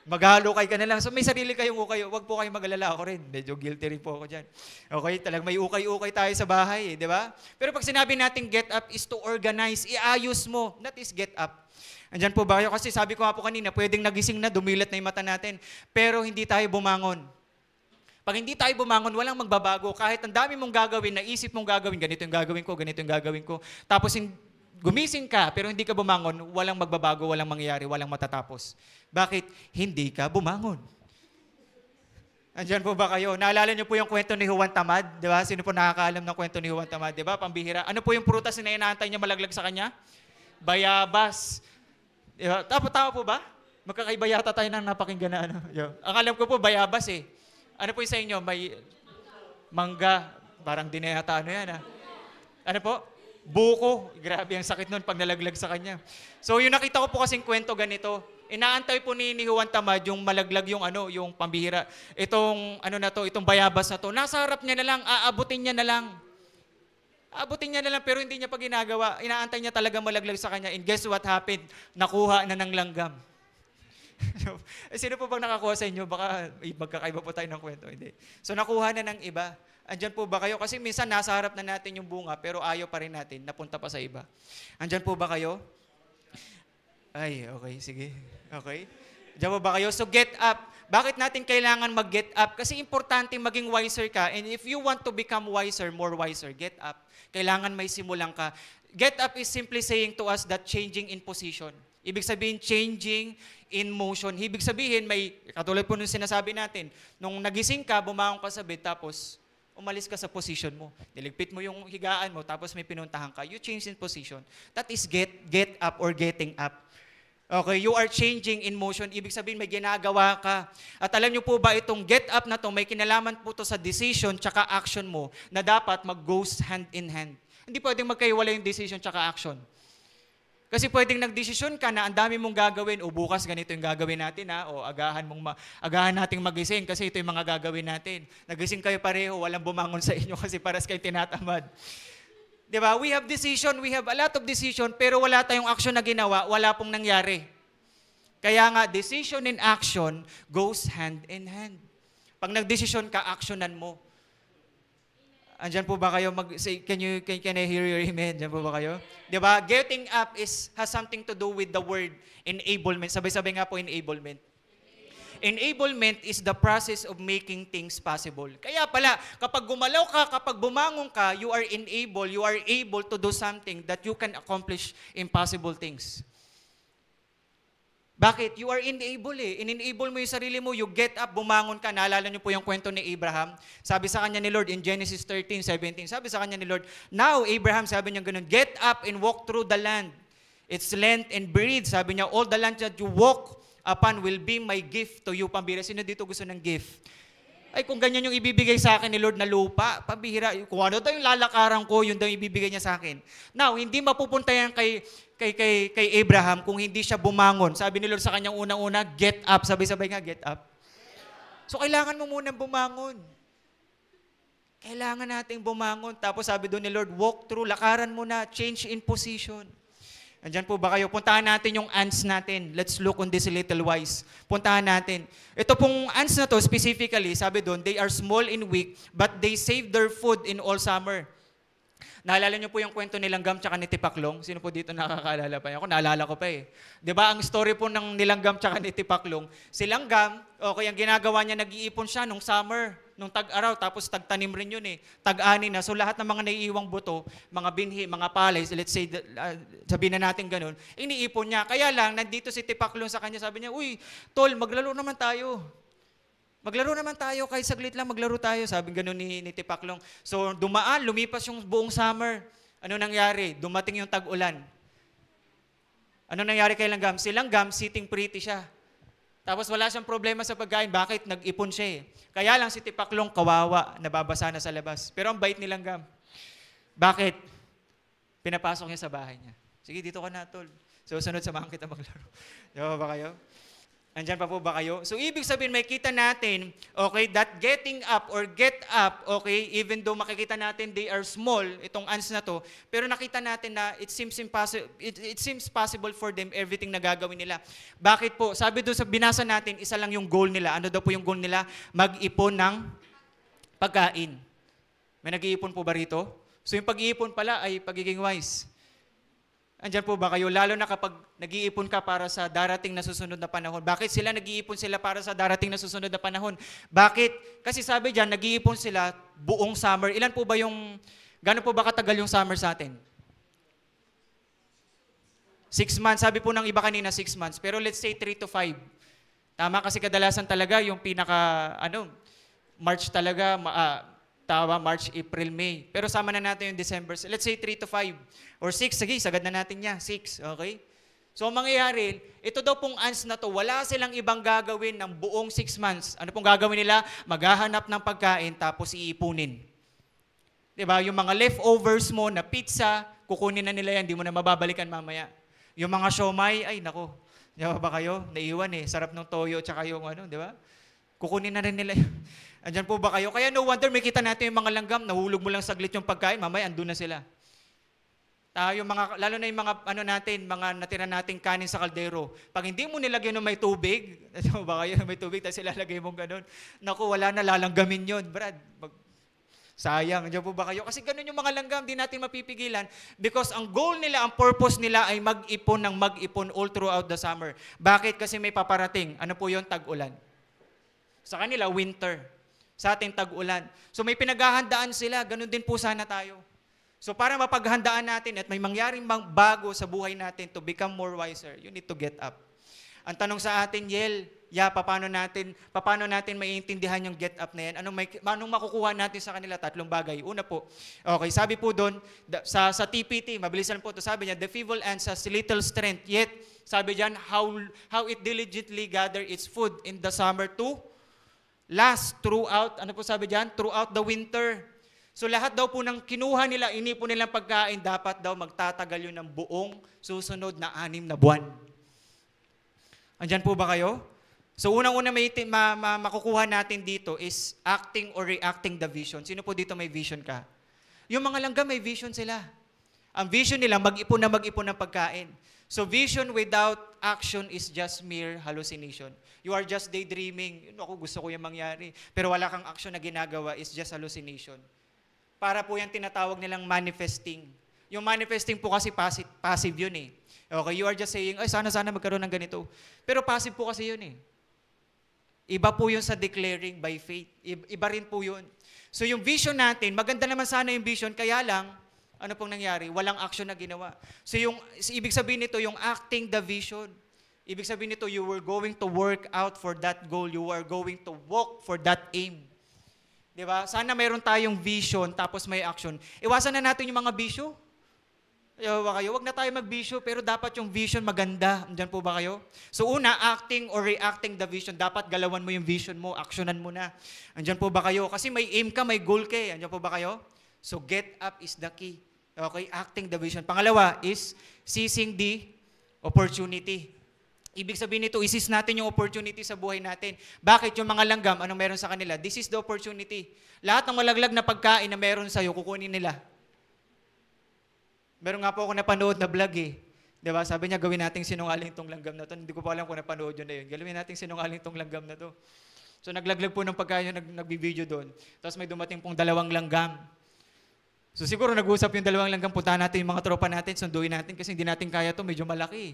Maghalukay ka na lang. So may sarili kayong ukay. Huwag po kayong mag-alala. Ako rin. Medyo guilty rin po ako dyan. Okay? Talagang may ukay-ukay tayo sa bahay. Di ba? Pero pag sinabi natin get up is to organize. Iayos mo. That is get up. Andyan po ba kayo? Kasi sabi ko nga po kanina, pwedeng nagising na, dumilat na yung mata natin. Pero hindi tayo bumangon. Pag hindi tayo bumangon, walang magbabago. Kahit ang dami mong gagawin, naisip mong gagawin, ganito yung gagawin ko, ganito yung gagawin ko. Tapos gumising ka, pero hindi ka bumangon, walang magbabago, walang mangyayari, walang matatapos. Bakit? Hindi ka bumangon. Andyan po ba kayo? Naalala niyo po yung kwento ni Juan Tamad? Di ba? Sino po nakakaalam ng kwento ni Juan Tamad? Di ba? Pambihira. Ano po yung prutas na inaantay niya malaglag sa kanya? Bayabas. Diba? Tama po ba? Magkakaiba yata tayo ng napakinggan na ano. Ang alam ko po, bayabas eh. Ano po yung sa inyo? May mangga. Parang di na yata ano yan ah. Ano po? Buko. Grabe ang sakit nun pag nalaglag sa kanya. So yung nakita ko po kasing kwento ganito. Inaantay po ni Juan Tamad yung malaglag yung yung pambihira. Itong bayabas na to. Nasa harap niya na lang, aabutin niya na lang. Abutin niya na lang pero hindi niya pa ginagawa. Inaantay niya talaga malaglag sa kanya. And guess what happened? Nakuha na ng langgam. Sino po bang nakakuha sa inyo? Baka magkakaiba po tayo ng kwento. Hindi. So nakuha na ng iba. Andyan po ba kayo? Kasi minsan nasa harap na natin yung bunga pero ayaw pa rin natin. Napunta pa sa iba. Andyan po ba kayo? Ay, okay. Sige. Okay. Diyan ba kayo? So get up. Bakit natin kailangan mag-get up? Kasi importante maging wiser ka. And if you want to become wiser, more wiser, get up. Kailangan may simulan ka. Get up is simply saying to us that changing in position. Ibig sabihin, changing in motion. Ibig sabihin, may, katulad po nung sinasabi natin, nung nagising ka, bumangon ka sa bed, tapos umalis ka sa position mo. Niligpit mo yung higaan mo, tapos may pinuntahan ka. You change in position. That is get up or getting up. Okay, you are changing in motion. Ibig sabihin, may ginagawa ka. At alam niyo po ba, itong get up na to, may kinalaman po to sa decision tsaka action mo na dapat mag-goes hand in hand. Hindi pwedeng magkaiwala yung decision tsaka action. Kasi pwedeng nagdesisyon ka na ang dami mong gagawin, o bukas ganito yung gagawin natin, o agahan nating magising kasi ito yung mga gagawin natin. Nagising kayo pareho, walang bumangon sa inyo kasi paras kayo tinatamad. Diba? We have decision, we have a lot of decision, pero wala tayong action na ginawa, wala pong nangyari. Kaya nga, decision and action goes hand in hand. Pag nagdesisyon ka, actionan mo. Andyan po ba kayo? Can I hear your amen? Andyan po ba kayo? Diba? Getting up has something to do with the word enablement. Sabay-sabay nga po enablement. Enablement is the process of making things possible. Kaya pala, kapag gumalaw ka, kapag bumangon ka, you are able to do something that you can accomplish impossible things. Bakit? You are enable eh. In-enable mo yung sarili mo, you get up, bumangon ka. Naalala niyo po yung kwento ni Abraham? Sabi sa kanya ni Lord in Genesis 13:17, sabi sa kanya ni Lord, now Abraham, sabi niya ganun, get up and walk through the land. Its length and breadth. Sabi niya, all the land that you walk upon will be my gift to you. Pambira, sino dito gusto ng gift? Ay, kung ganyan yung ibibigay sa akin ni Lord na lupa, pambihira. Kung ano daw yung lalakaran ko, yun daw yung ibibigay niya sa akin. Now, hindi mapupunta yan kay Abraham kung hindi siya bumangon. Sabi ni Lord sa kanyang unang-una, get up. Sabay-sabay nga, get up. So, kailangan mo munang bumangon. Kailangan nating bumangon. Tapos sabi doon ni Lord, walk through, lakaran mo na, change in position. Andyan po ba kayo? Puntahan natin yung ants natin. Let's look on this little wise. Puntahan natin. Ito pong ants na to, specifically, sabi doon, they are small and weak, but they save their food in all summer. Naalala niyo po yung kwento ni Langgam tsaka ni Tipaklong? Sino po dito nakakaalala pa? Ako, naalala ko pa eh. Diba, ang story po ng Nilanggam tsaka ni Tipaklong, si Langgam, okay, ang ginagawa niya, nag-iipon siya nung summer, nung tag-araw, tapos tag-tanim rin yun eh. Tag-ani na. So lahat ng mga naiiwang buto, mga binhi, mga palay, let's say, sabihin na natin ganun, iniipon niya. Kaya lang, nandito si Tipaklong sa kanya, sabi niya, uy, tol, maglaro naman tayo. Maglaro naman tayo, kahit saglit lang maglaro tayo. Sabi gano'n ni Tipaklong. So lumipas yung buong summer. Ano nangyari? Dumating yung tag-ulan. Ano nangyari kay Langgam? Si Langgam, sitting pretty siya. Tapos wala siyang problema sa pagkain. Bakit? Nag-ipon siya eh. Kaya lang si Tipaklong kawawa, nababasa na sa labas. Pero ang bait ni Langgam. Bakit? Pinapasok niya sa bahay niya. Sige, dito ka na, tol. So sunod, samahan kita maglaro. Di ba kayo? Andyan pa po ba kayo? So, ibig sabihin, may kita natin, okay, that getting up or get up, okay, even though makikita natin they are small, itong ants na to, pero nakita natin na it seems possible for them everything na gagawin nila. Bakit po? Sabi doon sa binasa natin, isa lang yung goal nila. Ano daw po yung goal nila? Mag-ipon ng pagkain. May nag-iipon po ba rito? So, yung pag-iipon pala ay pagiging wise. Andyan po ba kayo? Lalo na kapag nag-iipon ka para sa darating na susunod na panahon. Bakit sila nag-iipon sila para sa darating na susunod na panahon? Bakit? Kasi sabi dyan, nag-iipon sila buong summer. Ilan po ba gano'n po ba katagal yung summer sa atin? 6 months. Sabi po ng iba kanina 6 months. Pero let's say 3 to 5. Tama kasi kadalasan talaga yung March talaga, March, April, May. Pero sama na natin yung December. Let's say 3 to 5. Or 6, sige, sagad na natin niya. 6, okay? So, ang mangyayari, ito daw pong ants na to, wala silang ibang gagawin ng buong 6 months. Ano pong gagawin nila? Maghahanap ng pagkain, tapos iipunin. Diba? Yung mga leftovers mo na pizza, kukunin na nila yan, di mo na mababalikan mamaya. Yung mga siomay, ay nako, di ba kayo? Naiwan eh, sarap ng toyo, tsaka yung di ba? Kukunin na rin nila yan. Andyan po ba kayo? Kaya no wonder, may kita natin yung mga langgam, nahulog mo lang saglit yung pagkain, mamaya andun na sila. Lalo na yung mga natira nating kanin sa kaldero. Pag hindi mo nilagyan ng may tubig, ba kayo may tubig, tapos ilalagay mong ganun, naku, wala na, lalanggamin yun, Brad. Sayang, nandiyan po ba kayo? Kasi ganun yung mga langgam, di natin mapipigilan because ang goal nila, ang purpose nila ay mag-ipon ng mag-ipon all throughout the summer. Bakit? Kasi may paparating. Ano po yun? Tag-ulan. Sa kanila, winter. Sa atin, tag-ulan. So may pinaghahandaan sila. Ganun din po sana tayo. So para mapaghandaan natin at may mangyaring bago sa buhay natin to become more wiser, you need to get up. Ang tanong sa atin, paano natin maiintindihan yung get up na yan? Anong makukuha natin sa kanila? 3 bagay. Una po, okay, sabi po doon, sa TPT, mabilisan po ito, sabi niya, the feeble ants has little strength, yet, sabi diyan, how it diligently gather its food in the summer to last throughout, ano po sabi diyan? Throughout the winter. So lahat daw po ng kinuha nila, inipon nilang pagkain, dapat daw magtatagal yun ng buong susunod na 6 na buwan. Andyan po ba kayo? So unang-una makukuha natin dito is acting or reacting the vision. Sino po dito may vision ka? Yung mga langgam may vision sila. Ang vision nila, mag-ipon ng pagkain. So vision without action is just mere hallucination. You are just daydreaming. Ako gusto ko yung mangyari. Pero wala kang action na ginagawa is just hallucination. Para po yan tinatawag nilang manifesting. Yung manifesting po kasi passive yun eh. Okay, you are just saying, ay sana magkaroon ng ganito. Pero passive po kasi yun eh. Iba po yun sa declaring by faith. Iba rin po yun. So yung vision natin, maganda naman sana yung vision, kaya lang, ano pong nangyari? Walang action na ginawa. So ibig sabihin nito, yung acting the vision. Ibig sabihin nito, you were going to work out for that goal. You are going to walk for that aim. Diba? Sana mayroon tayong vision, tapos may action. Iwasan na natin yung mga bisyo. Huwag na tayo mag-bisyo, pero dapat yung vision maganda. Andiyan po ba kayo? So una, acting or reacting the vision. Dapat galawan mo yung vision mo, actionan mo na. Andiyan po ba kayo? Kasi may aim ka, may goal ka eh. Andiyan po ba kayo? So get up is the key. Okay, acting the vision. Pangalawa is seizing the opportunity. Ibig sabihin nito, isis natin yung opportunity sa buhay natin. Bakit yung mga langgam, anong meron sa kanila? This is the opportunity. Lahat ng malaglag na pagkain na meron sa'yo, kukunin nila. Meron nga po ako napanood na vlog eh. Diba? Sabi niya, gawin nating sinungaling tong langgam na to. Hindi ko pa alam kung napanood yun na yun. Gawin nating sinungaling tong langgam na to. So naglaglag po ng pagkain yung nagbibideo doon. Tapos may dumating pong 2 langgam. So siguro nag-usap yung 2 langgam, puntahan natin yung mga tropa natin, sunduin natin kasi hindi natin kaya to, medyo malaki.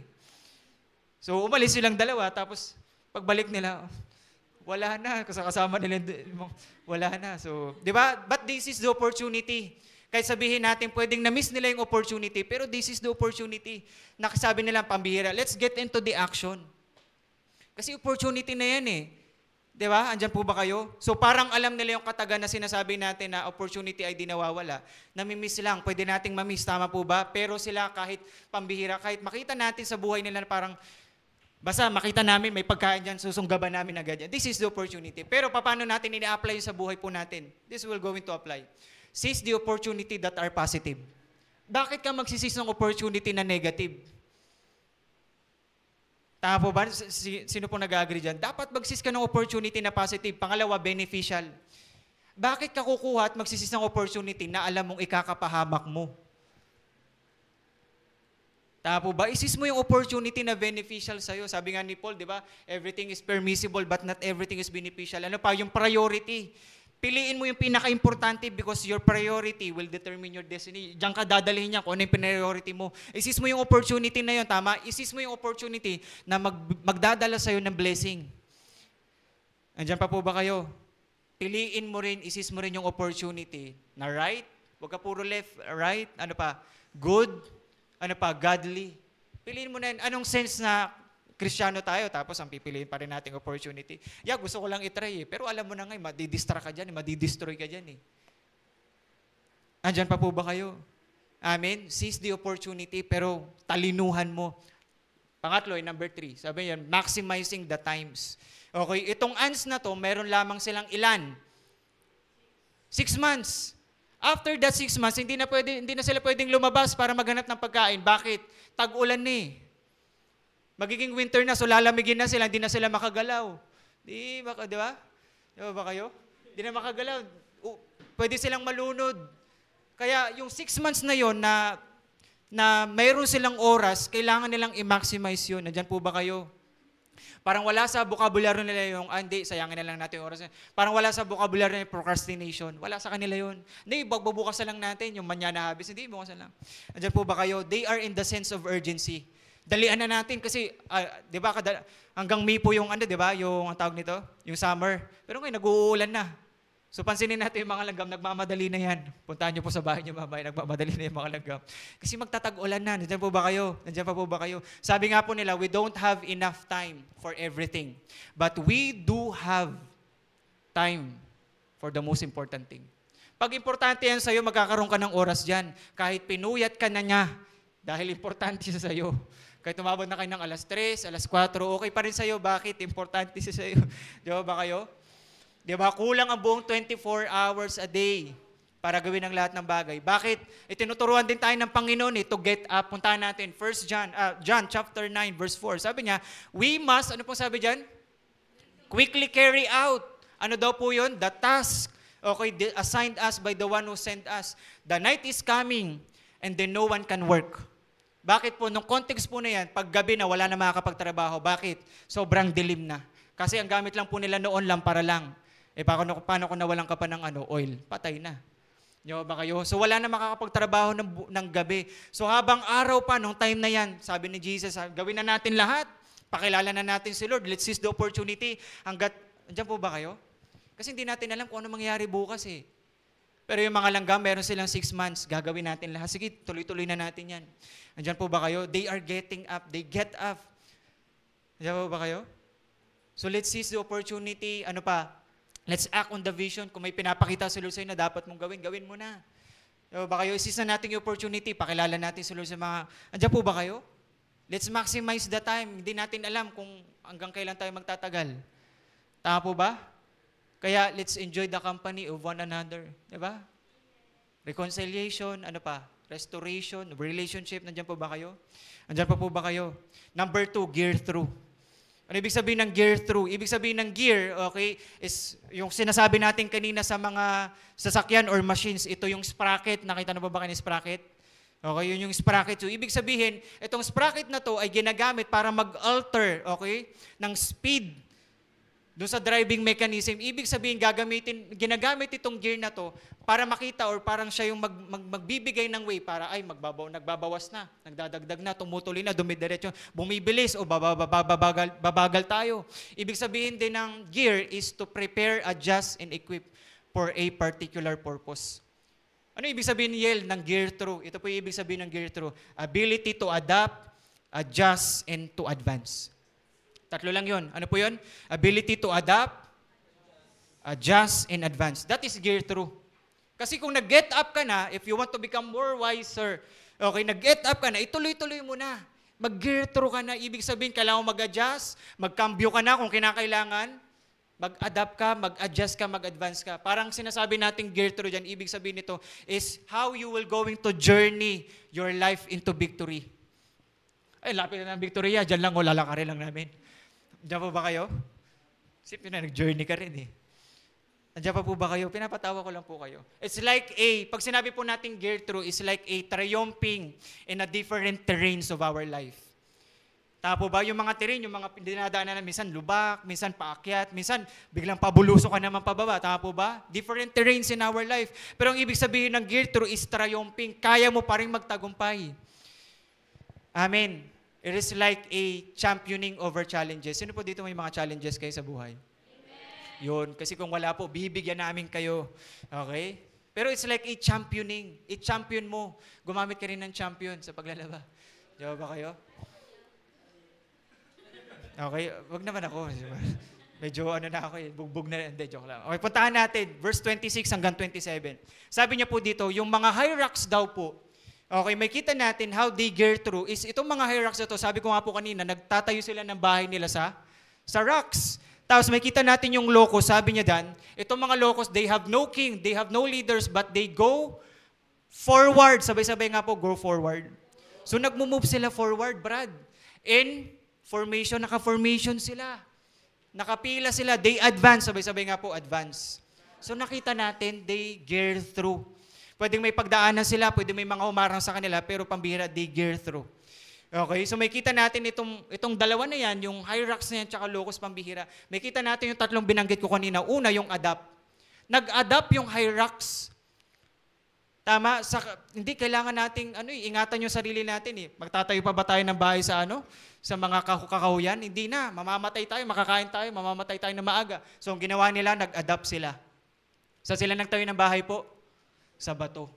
So umalis silang 2, tapos pagbalik nila, wala na. Kasama nila, wala na. So, di ba? But this is the opportunity. Kahit sabihin natin, pwedeng na-miss nila yung opportunity, pero this is the opportunity. Nakasabi nila pambihira, let's get into the action. Kasi opportunity na yan eh. Di ba? Andyan po ba kayo? So parang alam nila yung kataga na sinasabi natin na opportunity ay di nawawala. Namimiss lang, pwede nating mamiss, tama po ba? Pero sila kahit pambihira, kahit makita natin sa buhay nila na parang, basta makita namin, may pagkain dyan, susunggaban namin agad yan. This is the opportunity. Pero paano natin ini-apply sa buhay po natin? This will go into apply. Seize the opportunity that are positive. Bakit ka magsisis ng opportunity na negative? Tama po ba? Sino pong nag-agree dyan? Dapat magsis ka ng opportunity na positive. Pangalawa, beneficial. Bakit ka kukuha at magsisis ng opportunity na alam mong ikakapahamak mo? Tama po ba? Isis mo yung opportunity na beneficial sa'yo. Sabi nga ni Paul, di ba? Everything is permissible but not everything is beneficial. Ano pa? Yung priority. Piliin mo yung pinaka-importante because your priority will determine your destiny. Diyan ka dadalhin niya kung ano yung priority mo. Isis mo yung opportunity na yun, tama? Isis mo yung opportunity na magdadala sa'yo ng blessing. Andiyan pa po ba kayo? Piliin mo rin, isis mo rin yung opportunity na right, huwag ka puro left, right, ano pa, good, ano pa, godly. Piliin mo na yun. Anong sense na Kristiyano tayo, tapos ang pipiliin pa rin nating opportunity. Gusto ko lang itry eh. Pero alam mo na nga, madidistract ka dyan, madidestroy ka dyan eh. Andyan pa po ba kayo? Amen? Seize the opportunity, pero talinuhan mo. Pangatlo, number 3, sabi yan, maximizing the times. Okay, itong ants na to, meron lamang silang ilan? 6 months. After that 6 months, hindi na sila pwedeng lumabas para maghanap ng pagkain. Bakit? Tag-ulan eh. Magiging winter na, so lalamigin na sila, hindi na sila makagalaw. Di ba? Di ba kayo? Hindi na makagalaw. Pwede silang malunod. Kaya yung 6 months na yon na mayroon silang oras, kailangan nilang i-maximize yun. Nandyan po ba kayo? Parang wala sa vocabulary nila yung, hindi, sayangin na lang natin yung oras. Parang wala sa vocabulary nila yung procrastination. Wala sa kanila yun. Hindi, bagbubukas na lang natin yung manyana habits. Hindi, bukas na lang. Andiyan po ba kayo? They are in the sense of urgency. Dalian na natin kasi, di ba, hanggang May po yung, di ba, yung ang tawag nito, yung summer. Pero ngayon, nag-uulan na. So pansinin natin yung mga langgam, nagmamadali na yan. Puntahan niyo po sa bahay niyo mamaya, nagmamadali na yung mga langgam. Kasi magtatag-ulan na. Nandiyan po ba kayo? Nandiyan pa po ba kayo? Sabi nga po nila, we don't have enough time for everything. But we do have time for the most important thing. Pag importante yan sa'yo, magkakaroon ka ng oras dyan. Kahit pinuyat ka na niya, dahil importante siya sa'yo. Kahit tumabag na kayo ng alas 3, alas 4, okay pa rin sa'yo. Bakit? Importante siya sa'yo. Di ba kayo? Di ba? Kulang ang buong 24 hours a day para gawin ang lahat ng bagay. Bakit? Itinuturuan din tayo ng Panginoon to get up. Puntahan natin. John chapter 9 verse 4. Sabi niya, we must, ano pong sabi dyan? Quickly carry out. Ano daw po yun? The task, assigned us by the one who sent us. The night is coming and then no one can work. Bakit po? Nung context po na yan, pag gabi na wala na makakapagtrabaho. Bakit? Sobrang dilim na. Kasi ang gamit lang po nila noon, lampara lang. Paano kung nawalan ka pa ng oil? Patay na. Diyo ba kayo? So wala na makakapagtrabaho ng gabi. So habang araw pa, nung time na yan, sabi ni Jesus, gawin na natin lahat. Pakilala na natin si Lord. Let's seize the opportunity. Andiyan po ba kayo? Kasi hindi natin alam kung ano mangyayari bukas eh. Pero yung mga langgam, meron silang 6 months. Gagawin natin lahat. Sige, tuloy-tuloy na natin yan. Andiyan po ba kayo? They are getting up. They get up. Andiyan po ba kayo? So let's seize the opportunity. Ano pa? Let's act on the vision. Kung may pinapakita si Lord sa'yo na dapat mong gawin, gawin mo na. Diba ba kayo? Seize na natin yung opportunity. Pakilala natin si Lord sa mga... Andiyan po ba kayo? Let's maximize the time. Hindi natin alam kung hanggang kailan tayo magtatagal. Tama po ba? Kaya let's enjoy the company of one another. Diba? Reconciliation, ano pa? Restoration, relationship. Nandiyan po ba kayo? Andiyan pa po ba kayo? Number 2, gear through. Ano ibig sabihin ng gear through? Ibig sabihin ng gear, is yung sinasabi natin kanina sa mga sasakyan or machines, ito yung sprocket. Nakita na ba kayo ni sprocket? Okay, yun yung sprocket. So, ibig sabihin, itong sprocket na to ay ginagamit para mag-alter, ng speed doon sa driving mechanism. Ibig sabihin, ginagamit itong gear na to para makita or parang siya yung magbibigay ng way para nagbabawas na, nagdadagdag na, tumutuloy na, dumidiretso, bumibilis o babagal tayo. Ibig sabihin din ng gear is to prepare, adjust, and equip for a particular purpose. Ano ibig sabihin ng gear through? Ito po yung ibig sabihin ng gear through. Ability to adapt, adjust, and to advance. Tatlo lang yun. Ano po yun? Ability to adapt, adjust, and advance. That is gear through. Kasi kung nag-get up ka na, if you want to become more wiser, nag-get up ka na, ituloy-tuloy mo na. Mag-gear through ka na. Ibig sabihin, kailangan mag-adjust, mag-cambio ka na kung kinakailangan, mag-adapt ka, mag-adjust ka, mag-advance ka. Parang sinasabi nating gear through dyan, ibig sabihin nito is how you will going to journey your life into victory. Lapit na ng victory, dyan lang o lalakarin lang namin. Andiyan po ba kayo? Sip na, nag-journey ka rin eh. Andiyan pa po ba kayo? Pinapatawa ko lang po kayo. It's like pag sinabi po natin gear through, it's like a triumphing in a different terrains of our life. Tama po ba? Yung mga terrain, yung mga dinadaanan na minsan lubak, minsan paakyat, minsan biglang pabuluso ka naman pababa. Tama po ba? Different terrains in our life. Pero ang ibig sabihin ng gear through is triumphing. Kaya mo pa rin magtagumpay. Amen. It is like a championing over challenges. Sino po dito may mga challenges kayo sa buhay? Amen. Yun. Kasi kung wala po, bibigyan namin kayo. Okay? Pero it's like a championing. I-champion mo. Gumamit ka rin ng champion sa paglalaba. Diba ba kayo? Okay? Wag naman ako. Medyo na ako eh. Bugbog na. Hindi, joke lang. Okay, puntahan natin. Verse 26 hanggang 27. Sabi niya po dito, yung mga high rocks daw po, may kita natin how they gear through is itong mga high rocks na to, sabi ko nga po kanina, nagtatayo sila ng bahay nila sa rocks. Tapos may kita natin yung locust, sabi niya dan, itong mga locust, they have no king, they have no leaders, but they go forward. Sabay-sabay nga po, go forward. So nagmo-move sila forward, Brad. In formation, naka-formation sila. Nakapila sila, they advance. Sabay-sabay nga po, advance. So nakita natin, they gear through. Pwedeng may pagdaanan sila, pwedeng may mga umarang sa kanila, pero pambihira, they gear through. Okay, so may kita natin itong dalawa na yan, yung Hyrax na yan, tsaka Locust Pambihira. May kita natin yung tatlong binanggit ko kanina. Una, yung adapt. Nag-adapt yung Hyrax. Tama, hindi kailangan nating ingatan yung sarili natin eh. Magtatayo pa ba tayo ng bahay sa sa mga kakahuyan? Hindi na, mamamatay tayo, makakain tayo, mamamatay tayo na maaga. So ang ginawa nila, nag-adapt sila. Saan sila nagtayo ng bahay po? Sa bato.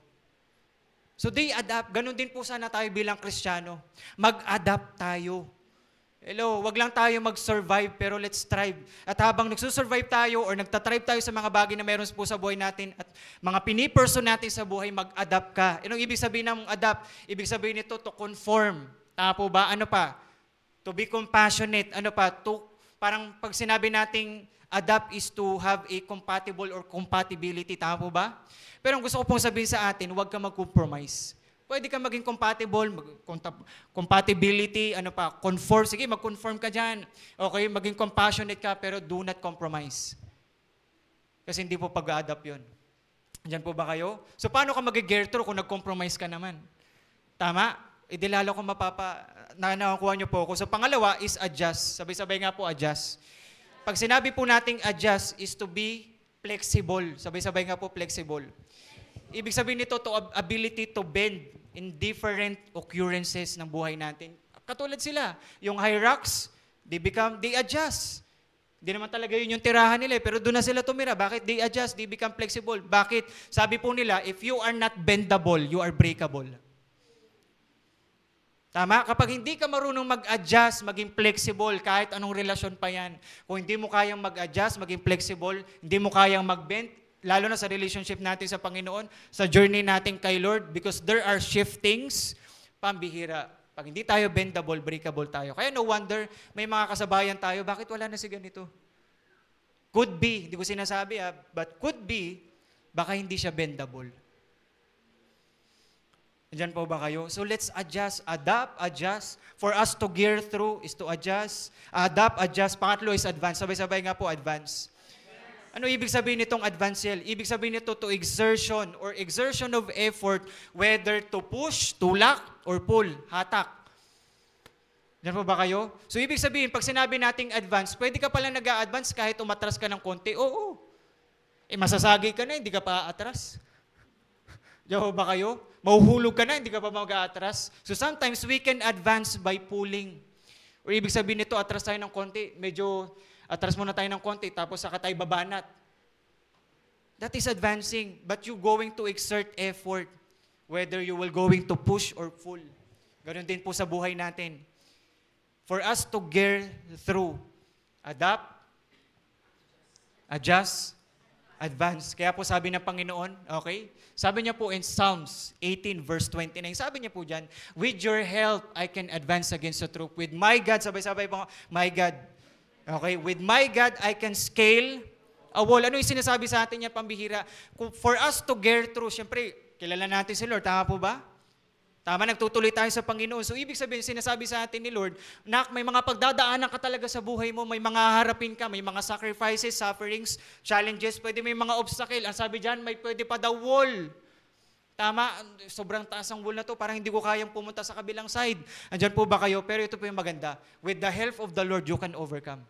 So they adapt. Ganon din po sana tayo bilang Kristiyano. Mag-adapt tayo. Hello, wag lang tayo mag-survive pero let's thrive. At habang nagsusurvive tayo or nagtatrive tayo sa mga bagay na meron po sa buhay natin at mga piniperson natin sa buhay, mag-adapt ka. Anong ibig sabihin ng adapt? Ibig sabihin nito to conform. Tama po ba? Ano pa? To be compassionate. Ano pa? Parang pag sinabi nating adapt is to have a compatible or compatibility. Tama po ba? Pero ang gusto ko pong sabihin sa atin, huwag ka mag-compromise. Pwede ka maging compatible, compatibility, conform. Sige, mag-conform ka dyan. Okay, maging compassionate ka, pero do not compromise. Kasi hindi po pag-adapt yun. Diyan po ba kayo? So paano ka mag-gear through kung nag-compromise ka naman? Tama? E di lalo kung nakakuha nyo po ako. So pangalawa is adjust. Sabay-sabay nga po adjust. Pag sinabi po nating adjust is to be flexible. Sabay-sabay nga po flexible. Ibig sabihin nito, to ability to bend in different occurrences ng buhay natin. Katulad sila, yung Hyrax, they adjust. Hindi naman talaga yun yung tirahan nila, pero doon na sila tumira. Bakit? They adjust, they become flexible. Bakit? Sabi po nila, if you are not bendable, you are breakable. Tama? Kapag hindi ka marunong mag-adjust, maging flexible, kahit anong relasyon pa yan. Kung hindi mo kayang mag-adjust, maging flexible, hindi mo kayang mag-bend, lalo na sa relationship natin sa Panginoon, sa journey natin kay Lord, because there are shiftings, pambihira. Pag hindi tayo bendable, breakable tayo. Kaya no wonder, may mga kasabayan tayo, bakit wala na si ganito? Could be, hindi ko sinasabi but could be, baka hindi siya bendable. Diyan po ba kayo? So let's adjust, adapt, adjust. For us to gear through is to adjust, adapt, adjust. Pangatlo is advance. Sabay-sabay nga po, advance. Ano ibig sabihin nitong advance? Ibig sabihin nito to exertion or exertion of effort, whether to push, tulak, or pull, hatak. Diyan po ba kayo? So ibig sabihin, pag sinabi nating advance, pwede ka pala nag-a-advance kahit umatras ka ng konti. Oo. Masasagi ka na, hindi ka pa atras. Diyan po ba kayo? Mahuhulog ka na, hindi ka pa mag-a-atras. So sometimes we can advance by pulling. Or ibig sabihin nito, atras tayo ng konti, medyo atras muna tayo ng konti, tapos saka tayo babanat. That is advancing, but you going to exert effort, whether you will going to push or pull. Ganon din po sa buhay natin. For us to gear through, adapt, adjust, advance. Kaya po sabi ng Panginoon, okay? Sabi niya po in Psalms 18 verse 29, sabi niya po dyan, with your help, I can advance against the troop. With my God, sabay-sabay po, my God. Okay, with my God, I can scale a wall. Ano yung sinasabi sa atin niya, pambihira? For us to gear through, siyempre, kilala natin si Lord. Tama po ba? Tama, nagtutuloy tayo sa Panginoon. So, ibig sabihin, sinasabi sa atin ni Lord, na may mga pagdadaanan ka talaga sa buhay mo, may mga harapin ka, may mga sacrifices, sufferings, challenges, pwede may mga obstacle. Ang sabi dyan, may pwede pa daw wall. Tama, sobrang taas ang wall na to, parang hindi ko kayang pumunta sa kabilang side. Andyan po ba kayo? Pero ito po yung maganda. With the help of the Lord, you can overcome.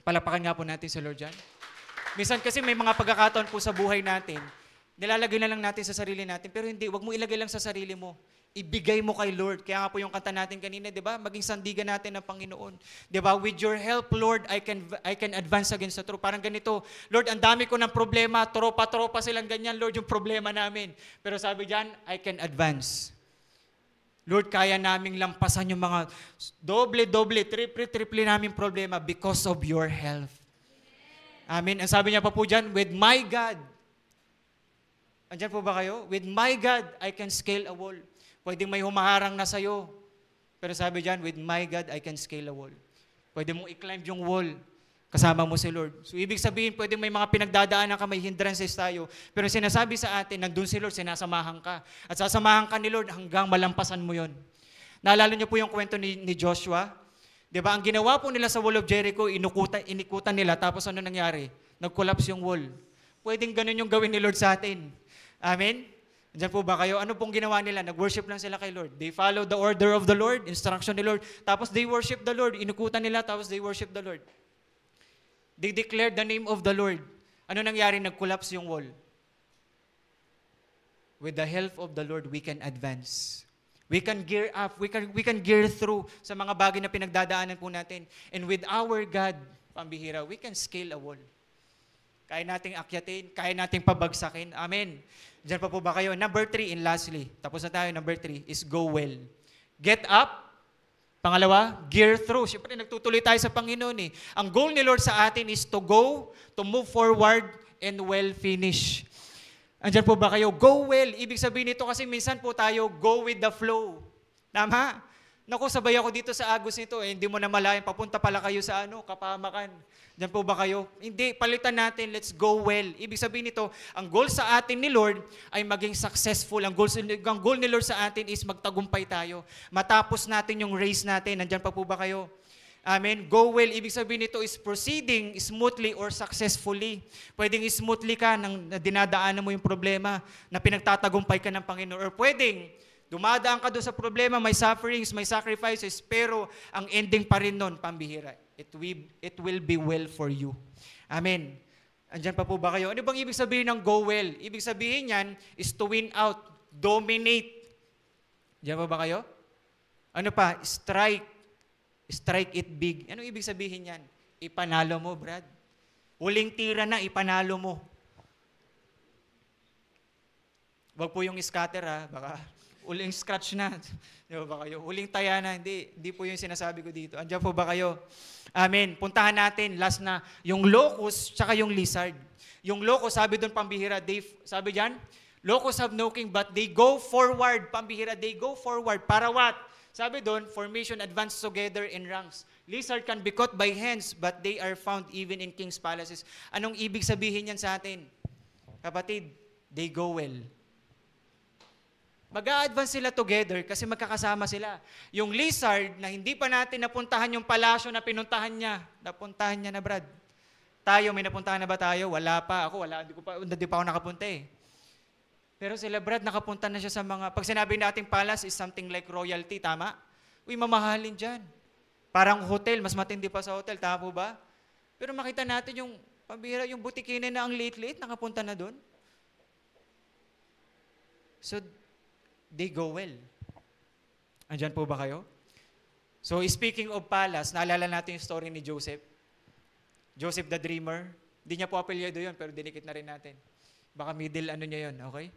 Palapakan nga po natin sa Lord dyan. Minsan kasi may mga pagkakataon po sa buhay natin, nilalagay na lang natin sa sarili natin, pero hindi, wag mo ilagay lang sa sarili mo. Ibigay mo kay Lord. Kaya nga po yung kanta natin kanina, di ba? Maging sandigan natin ng Panginoon. Di ba? With your help, Lord, I can advance against the truth. Parang ganito, Lord, ang dami ko ng problema, tropa-tropa silang ganyan, Lord, yung problema namin. Pero sabi dyan, I can advance. Lord, kaya naming lampasan yung mga doble, triple naming problema because of your help. Amen. Ang sabi niya pa po dyan, with my God. Andyan po ba kayo? With my God, I can scale a wall. Pwedeng may humaharang na sa'yo. Pero sabi dyan, with my God, I can scale a wall. Pwede mong i-climb yung wall. Kasama mo si Lord. So, ibig sabihin, pwede may mga pinagdadaanan ka, may hindrances tayo. Pero sinasabi sa atin, nandun si Lord, sinasamahan ka. At sasamahan ka ni Lord hanggang malampasan mo yon. Naalala niyo po yung kwento ni Joshua? Di ba? Ang ginawa po nila sa Wall of Jericho, inikutan nila, tapos ano nangyari? Nag-collapse yung wall. Pwedeng ganun yung gawin ni Lord sa atin. Amen? Diyan po ba kayo? Ano pong ginawa nila? Nag-worship lang sila kay Lord. They follow the order of the Lord, instruction ni Lord. Tapos they worship the Lord. Inukutan nila, tapos they worship the Lord. They declared the name of the Lord. Ano nangyari? Nag-collapse yung wall. With the help of the Lord, we can advance. We can gear up. We can gear through sa mga bagay na pinagdadaanan po natin. And with our God, pambihira, we can scale a wall. Kaya nating akyatin, kaya nating pabagsakin. Amen. Diyan pa po ba kayo? Number 3, and lastly, tapos na tayo, number 3, is go well. Get up. Pangalawa, gear through. Siyempre, nagtutuloy tayo sa Panginoon eh. Ang goal ni Lord sa atin is to go, to move forward, and well finish. Andyan po ba kayo? Go well. Ibig sabihin nito kasi minsan po tayo, go with the flow. Tama? Naku, sabay ako dito sa Agus nito, hindi mo na malayan, papunta pala kayo sa Kapamakan. Diyan po ba kayo? Hindi, palitan natin, let's go well. Ibig sabihin nito, ang goal sa atin ni Lord ay maging successful. Ang goal ni Lord sa atin is magtagumpay tayo. Matapos natin yung race natin. Nandyan pa po ba kayo? Amen. Go well. Ibig sabihin nito is proceeding smoothly or successfully. Pwedeng smoothly ka nang dinadaanan mo yung problema na pinagtatagumpay ka ng Panginoon. Or pwedeng dumadaan ka doon sa problema, may sufferings, may sacrifices, pero ang ending pa rin nun, pambihira. It will be well for you. Amen. Andyan pa po ba kayo? Ano bang ibig sabihin ng go well? Ibig sabihin yan is to win out, dominate. Andyan pa ba kayo? Ano pa? Strike it big. Anong ibig sabihin yan? Ipanalo mo, Brad. Huling tira na, ipanalo mo. Wag po yung scatter baka huling scratch na. Di ba kayo? Huling taya na, hindi po yung sinasabi ko dito. Andiyan po ba kayo? Amen. Puntahan natin, last na, yung locust tsaka yung lizard. Yung locust, sabi doon pambihira, sabi dyan, locusts have no king, but they go forward, pambihira, they go forward. Para what? Sabi doon, formation advance together in ranks. Lizard can be caught by hands, but they are found even in king's palaces. Anong ibig sabihin yan sa atin? Kapatid, they go well. Mag-a-advance sila together kasi magkakasama sila. Yung lizard na hindi pa natin napuntahan yung palasyo na pinuntahan niya. Napuntahan niya na, Brad. Tayo, may napuntahan na ba tayo? Wala pa. Ako, wala. Hindi pa ako nakapunta eh. Pero sila, Brad, nakapunta na siya sa mga, pag sinabi nating palace is something like royalty, tama? Uy, mamahalin dyan. Parang hotel, mas matindi pa sa hotel, tama po ba? Pero makita natin yung, pambihira, yung butikin na ang late-late, nakapunta na doon. So, they go well. Andyan po ba kayo? So, speaking of palace, naalala natin yung story ni Joseph. Joseph the Dreamer. Hindi niya po apelyado yun, pero dinikit na rin natin. Baka middle niya yun, okay?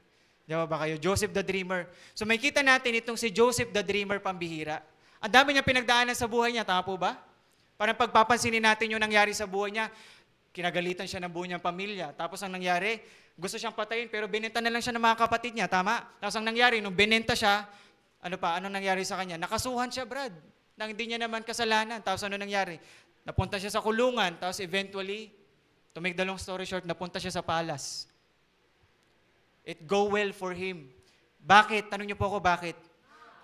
Diba ba kayo? Joseph the Dreamer. So may kita natin itong si Joseph the Dreamer pambihira. Ang dami niya pinagdaanan sa buhay niya, tama po ba? Parang pagpapansinin natin yung nangyari sa buhay niya, kinagalitan siya ng buo niyang pamilya. Tapos ang nangyari, gusto siyang patayin pero binenta na lang siya ng mga kapatid niya, tama? Tapos ang nangyari, nung binenta siya, anong nangyari sa kanya? Nakasuhan siya, Brad, nang hindi niya naman kasalanan. Tapos ano nangyari? Napunta siya sa kulungan, tapos eventually, to make the long story short, napunta siya sa palace. It go well for him. Bakit? Tanong niyo po ako, bakit?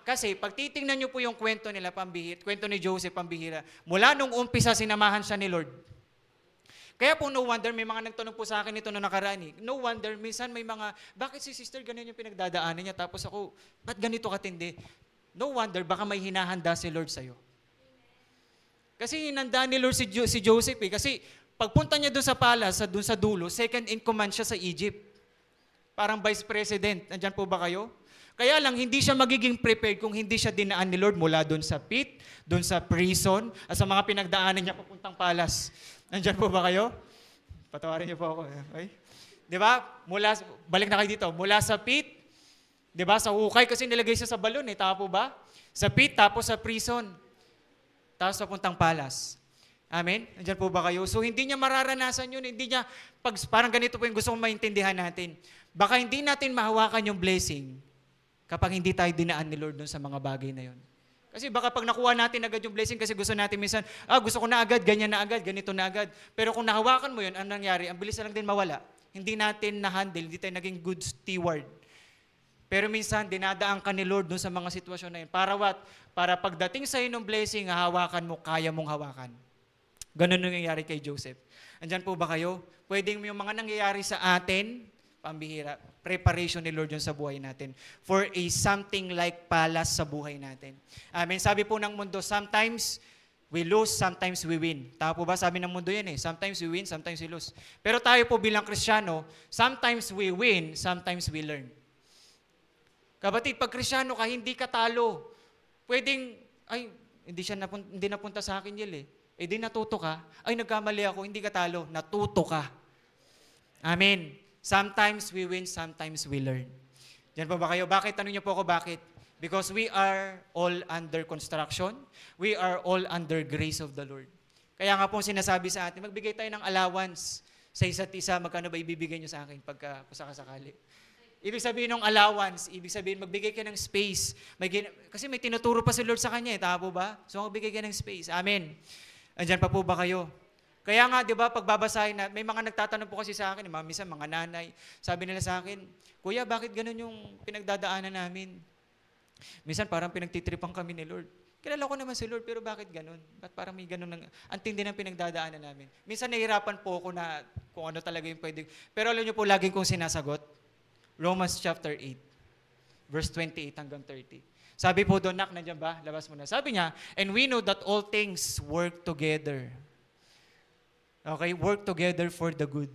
Kasi pag titingnan niyo po yung kwento nila, kwento ni Joseph, pambihira, mula nung umpisa, sinamahan siya ni Lord. Kaya po, no wonder, may mga nagtanong po sa akin ito na nakaraan. No wonder, minsan may mga, bakit si sister ganyan yung pinagdadaanan niya? Tapos ako, ba't ganito katindi? No wonder, baka may hinahanda si Lord sa'yo. Kasi hinanda ni Lord si Joseph eh. Kasi pagpunta niya doon sa palace, doon sa dulo, second in command siya sa Egypt. Parang vice president. Nandyan po ba kayo? Kaya lang, hindi siya magiging prepared kung hindi siya dinaan ni Lord mula doon sa pit, doon sa prison, at sa mga pinagdaanan niya papuntang palas. Nandyan po ba kayo? Patawarin niyo po ako. Okay? Di ba? Balik na kayo dito. Mula sa pit, di ba? Sa hukay kasi nilagay siya sa balon eh. Tama po ba? Sa pit, tapos sa prison. Tapos papuntang palas. Amen? Nandyan po ba kayo? So hindi niya mararanasan yun. Hindi niya, parang ganito po yung gusto kong maintindihan natin. Baka hindi natin mahawakan yung blessing kapag hindi tayo dinaan ni Lord dun sa mga bagay na yun. Kasi baka pag nakuha natin agad yung blessing kasi gusto natin minsan, gusto ko na agad, ganyan na agad, ganito na agad. Pero kung nahawakan mo yun, ano nangyari? Ang bilis na lang din mawala. Hindi natin na-handle, hindi tayo naging good steward. Pero minsan, dinadaan ka ni Lord dun sa mga sitwasyon na yun. Para what? Para pagdating sa'yo ng blessing, hahawakan mo, kaya mong hawakan. Ganun nangyayari kay Joseph. Andyan po ba kayo? Pwedeng yung mga nangyayari sa atin, Pambihira. Preparation ni Lord yun sa buhay natin. For a something like palace sa buhay natin. Amen. Sabi po ng mundo, sometimes we lose, sometimes we win. Tama po ba? Sabi ng mundo yan eh. Sometimes we win, sometimes we lose. Pero tayo po bilang Kristiyano, sometimes we win, sometimes we learn. Kapatid, pag Kristiyano ka, hindi ka talo. Pwedeng, ay, hindi napunta sa akin yun eh. Eh di natuto ka, ay nagkamali ako, hindi ka talo, natuto ka. Amen. Sometimes we win, sometimes we learn. Diyan po ba kayo? Bakit? Tanong niyo po ako bakit? Because we are all under construction. We are all under grace of the Lord. Kaya nga po sinasabi sa atin, magbigay tayo ng allowance sa isa't isa. Magkano ba ibibigay niyo sa akin pagka sakasakali? Ibig sabihin ng allowance, ibig sabihin magbigay ka ng space. Kasi may tinuturo pa si Lord sa kanya, tama po ba? So magbigay ka ng space. Amen. Andyan pa po ba kayo? Kaya nga, di ba, pagbabasahin na, may mga nagtatanong po kasi sa akin, minsan mga nanay, sabi nila sa akin, Kuya, bakit ganun yung pinagdadaanan namin? Minsan parang pinagtitripan kami ni Lord. Kilala ko naman si Lord, pero bakit ganun? Ba't parang may ganun ang tindi ng pinagdadaanan namin? Minsan nahihirapan po ako na kung ano talaga yung pwede. Pero alam niyo po, laging kong sinasagot, Romans chapter 8, verse 28 hanggang 30. Sabi po doon, Nak, nandiyan ba? Labas mo na. Sabi niya, and we know that all things work together. Okay, work together for the good.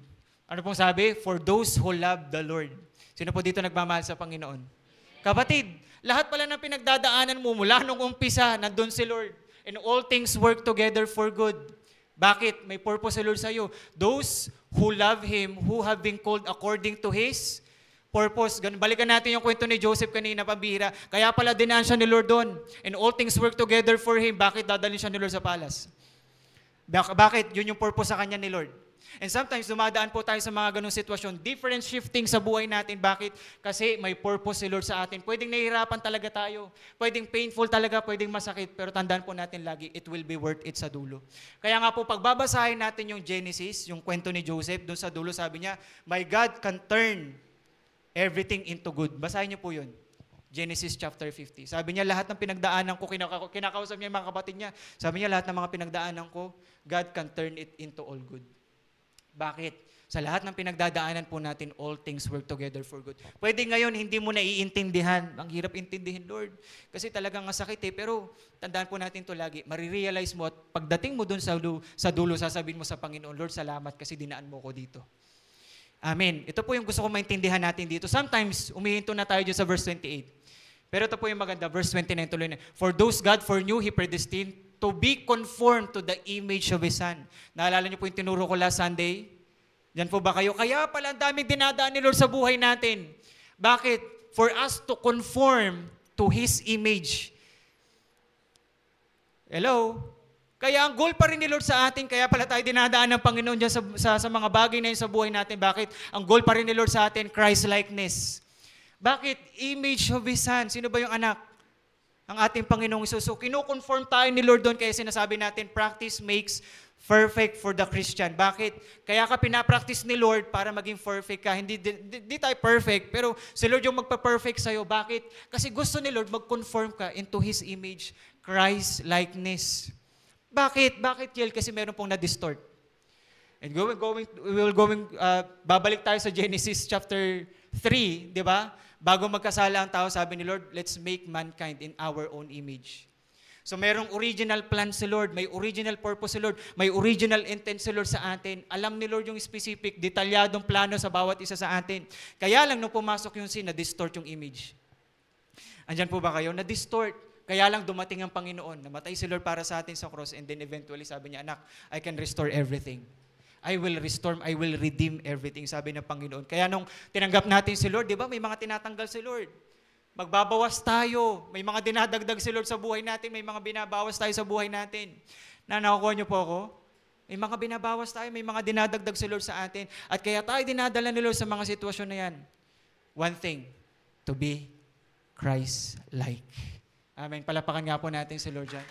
Ano pong sabi? For those who love the Lord. Sino po dito nagmamahal sa Panginoon? Kapatid, lahat pala ng pinagdadaanan mo mula nung umpisa, nandun si Lord. And all things work together for good. Bakit? May purpose si Lord sa'yo. Those who love Him, who have been called according to His purpose. Balikan natin yung kwento ni Joseph kanina, pambihira. Kaya pala dinaan siya ni Lord doon. And all things work together for him. Bakit dadalhin siya ni Lord sa palace? Bakit? Yun yung purpose sa kanya ni Lord. And sometimes, dumadaan po tayo sa mga ganong sitwasyon. Different shifting sa buhay natin. Bakit? Kasi may purpose si Lord sa atin. Pwedeng nahihirapan talaga tayo. Pwedeng painful talaga, pwedeng masakit. Pero tandaan po natin lagi, it will be worth it sa dulo. Kaya nga po, pagbabasahin natin yung Genesis, yung kwento ni Joseph, doon sa dulo sabi niya, My God can turn everything into good. Basahin niyo po yun. Genesis chapter 50. Sabi niya, lahat ng pinagdaanan ko, kinakausap niya yung mga kapatid niya, sabi niya, lahat ng mga pinagdaanan ko, God can turn it into all good. Bakit? Sa lahat ng pinagdadaanan po natin, all things work together for good. Pwede ngayon, hindi mo naiintindihan. Ang hirap intindihin, Lord. Kasi talagang masakit eh. Pero tandaan po natin ito lagi. Marirealize mo at pagdating mo dun sa dulo, sasabihin mo sa Panginoon, Lord, salamat kasi dinaan mo ko dito. Amen. Ito po yung gusto ko maintindihan natin dito. Sometimes, umihinto na tayo dyan sa verse 28. Pero ito po yung maganda, verse 29 tuloy na. For those God foreknew, He predestined to be conformed to the image of His Son. Naalala niyo po yung tinuro ko last Sunday? Diyan po ba kayo? Kaya pala ang daming dinadaan ni Lord sa buhay natin. Bakit? For us to conform to His image. Hello? Kaya ang goal pa rin ni Lord sa atin, kaya pala tayo dinadaan ng Panginoon dyan sa mga bagay na yun sa buhay natin. Bakit? Ang goal pa rin ni Lord sa atin, Christ-likeness. Bakit? Image of His Son. Sino ba yung anak? Ang ating Panginoong Isus. So, kinukonform tayo ni Lord doon, kaya sinasabi natin, practice makes perfect for the Christian. Bakit? Kaya ka pinapractice ni Lord para maging perfect ka. Hindi tayo perfect, pero si Lord yung magpa-perfect sa'yo. Bakit? Kasi gusto ni Lord mag-conform ka into His image, Christ-likeness. Bakit? Bakit, Yel? Kasi meron pong na-distort. And babalik tayo sa Genesis chapter 3, di ba? Bago magkasala ang tao, sabi ni Lord, let's make mankind in our own image. So merong original plan si Lord, may original purpose si Lord, may original intent si Lord sa atin. Alam ni Lord yung specific, detalyadong plano sa bawat isa sa atin. Kaya lang nung pumasok yung sin, na-distort yung image. Andyan po ba kayo? Na-distort. Kaya lang dumating ang Panginoon. Namatay si Lord para sa atin sa cross and then eventually sabi niya, anak, I can restore everything. I will restore, I will redeem everything, sabi ng Panginoon. Kaya nung tinanggap natin si Lord, di ba, may mga tinatanggal si Lord. Magbabawas tayo. May mga dinadagdag si Lord sa buhay natin. May mga binabawas tayo sa buhay natin. Nakukuha niyo po ako? May mga binabawas tayo. May mga dinadagdag si Lord sa atin. At kaya tayo dinadala ni Lord sa mga sitwasyon na yan. One thing, to be Christ-like. Amen. Palapakan nga po natin si Lord dyan.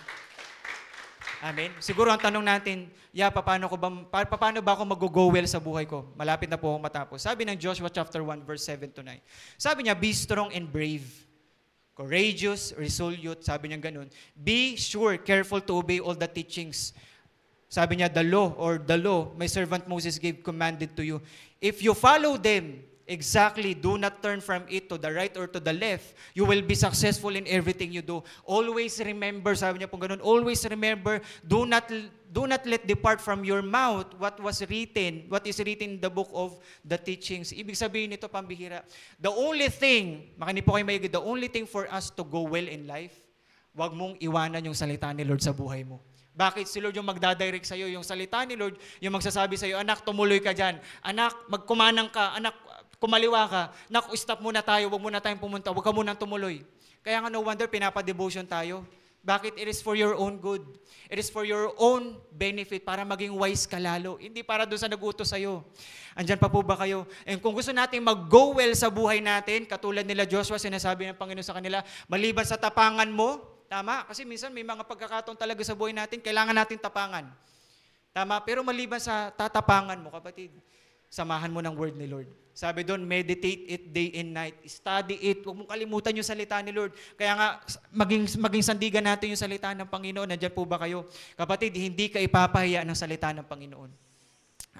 Amen. Siguro ang tanong natin, paano ba ako mag-go well sa buhay ko? Malapit na po akong matapos. Sabi ng Joshua chapter 1 verse 7 to 9. Sabi niya, be strong and brave. Courageous, resolute, sabi niya ganun. Be sure, careful to obey all the teachings. Sabi niya, the law, my servant Moses gave commanded to you. If you follow them Exactly. Do not turn from it to the right or to the left. You will be successful in everything you do. Always remember, sabi niya po ganun, always remember, do not let depart from your mouth what is written in the book of the teachings. Ibig sabihin nito, pambihira. The only thing, makinig po kayo maigi, the only thing for us to go well in life, wag mong iwanan yung salita ni Lord sa buhay mo. Bakit? Si Lord yung magdadirect sa'yo. Yung salita ni Lord, yung magsasabi sa'yo, anak, tumuloy ka dyan. Anak, magkumanang ka. Anak, kumaliwa ka. Anak, stop muna tayo. Huwag muna tayong pumunta. Huwag ka munang tumuloy. Kaya nga no wonder, pinapa-devotion tayo. Bakit? It is for your own good. It is for your own benefit para maging wise ka lalo. Hindi para doon sa nag-utos sa'yo. Andyan pa po ba kayo? And kung gusto natin mag-go well sa buhay natin, katulad nila Joshua, sinasabi ng Panginoon sa kanila, maliban sa tapangan mo, tama? Kasi minsan may mga pagkakataon talaga sa buhay natin, kailangan natin tapangan. Tama? Pero maliban sa tatapangan mo, kapatid, samahan mo ng word ni Lord. Sabi doon, meditate it day and night. Study it. Huwag mong kalimutan yung salita ni Lord. Kaya nga, maging sandigan natin yung salita ng Panginoon. Nandiyan po ba kayo? Kapatid, hindi ka ipapahiya ng salita ng Panginoon.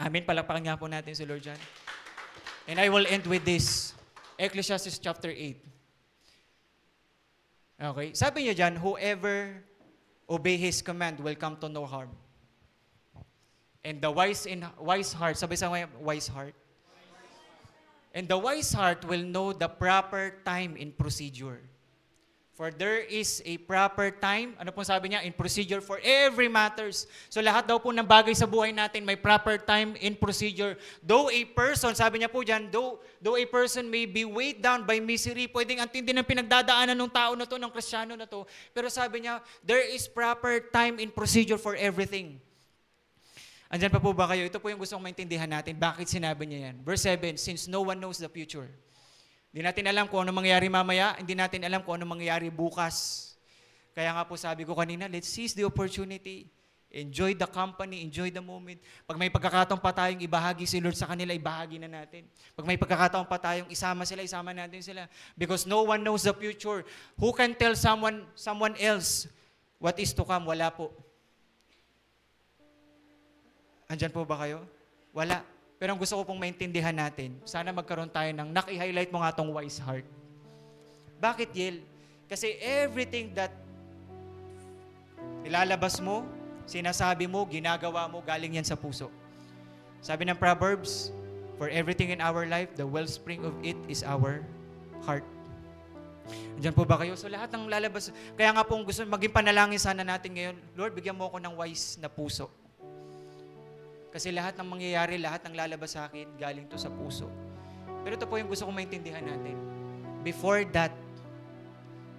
Amen. Palakpakan nga po natin si Lord dyan. And I will end with this. Ecclesiastes chapter 8. Okay. Sabi niya dyan, whoever obey His command will come to no harm. And the wise heart, sabi sa mga wise heart. And the wise heart will know the proper time in procedure. For there is a proper time, ano pong sabi niya, in procedure for every matters. So lahat daw po ng bagay sa buhay natin may proper time in procedure. Though a person, sabi niya po dyan, though a person may be weighed down by misery, pwedeng antindi ng pinagdadaanan ng tao na to, ng Kristiyano na to, pero sabi niya, there is proper time in procedure for everything. Andyan pa po ba kayo? Ito po yung gusto kong maintindihan natin. Bakit sinabi niya yan? Verse 7, since no one knows the future. Hindi natin alam kung ano mangyayari mamaya, hindi natin alam kung ano mangyayari bukas. Kaya nga po sabi ko kanina, let's seize the opportunity. Enjoy the company, enjoy the moment. Pag may pagkakataon pa tayong ibahagi si Lord sa kanila, ibahagi na natin. Pag may pagkakataon pa tayong isama sila, isama natin sila. Because no one knows the future. Who can tell someone else what is to come? Wala po. Andyan po ba kayo? Wala. Pero ang gusto ko pong maintindihan natin, sana magkaroon tayo ng, naki-highlight mo nga tong wise heart. Bakit, Yel? Kasi everything that nilalabas mo, sinasabi mo, ginagawa mo, galing yan sa puso. Sabi ng Proverbs, for everything in our life, the wellspring of it is our heart. Andyan po ba kayo? So lahat ng lalabas, kaya nga pong gusto maging panalangin sana natin ngayon, Lord, bigyan mo ako ng wise na puso. Kasi lahat ng mangyayari, lahat ng lalabas sa akin, galing to sa puso. Pero ito po yung gusto kong maintindihan natin. Before that,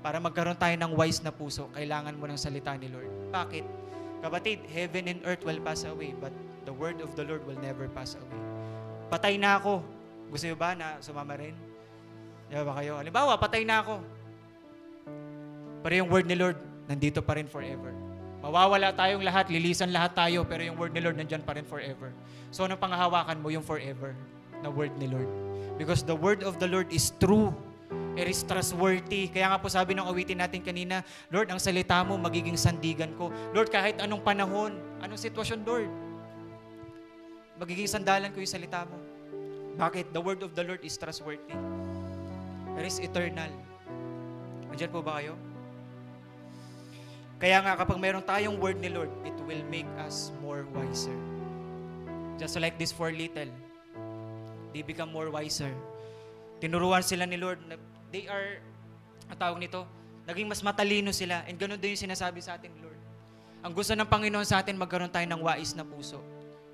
para magkaroon tayo ng wise na puso, kailangan mo ng salita ni Lord. Bakit? Kapatid, heaven and earth will pass away, but the word of the Lord will never pass away. Patay na ako. Gusto nyo ba na sumama rin? Di ba kayo? Halimbawa, patay na ako. Pero yung word ni Lord, nandito pa rin forever. Mawawala tayong lahat, lilisan lahat tayo, pero yung word ni Lord nandyan pa rin forever. So, anong panghahawakan mo? Yung forever na word ni Lord. Because the word of the Lord is true. It is trustworthy. Kaya nga po sabi ng awitin natin kanina, Lord, ang salita mo magiging sandigan ko. Lord, kahit anong panahon, anong sitwasyon, Lord, magiging sandalan ko yung salita mo. Bakit? The word of the Lord is trustworthy. It is eternal. Andiyan po ba kayo? Kaya nga kapag mayroon tayong word ni Lord, it will make us more wiser. Just like this four little, they become more wiser. Tinuruan sila ni Lord, they are, ang tawag nito, naging mas matalino sila. And ganun din yung sinasabi sa atin, Lord. Ang gusto ng Panginoon sa atin, magkaroon tayo ng wais na puso.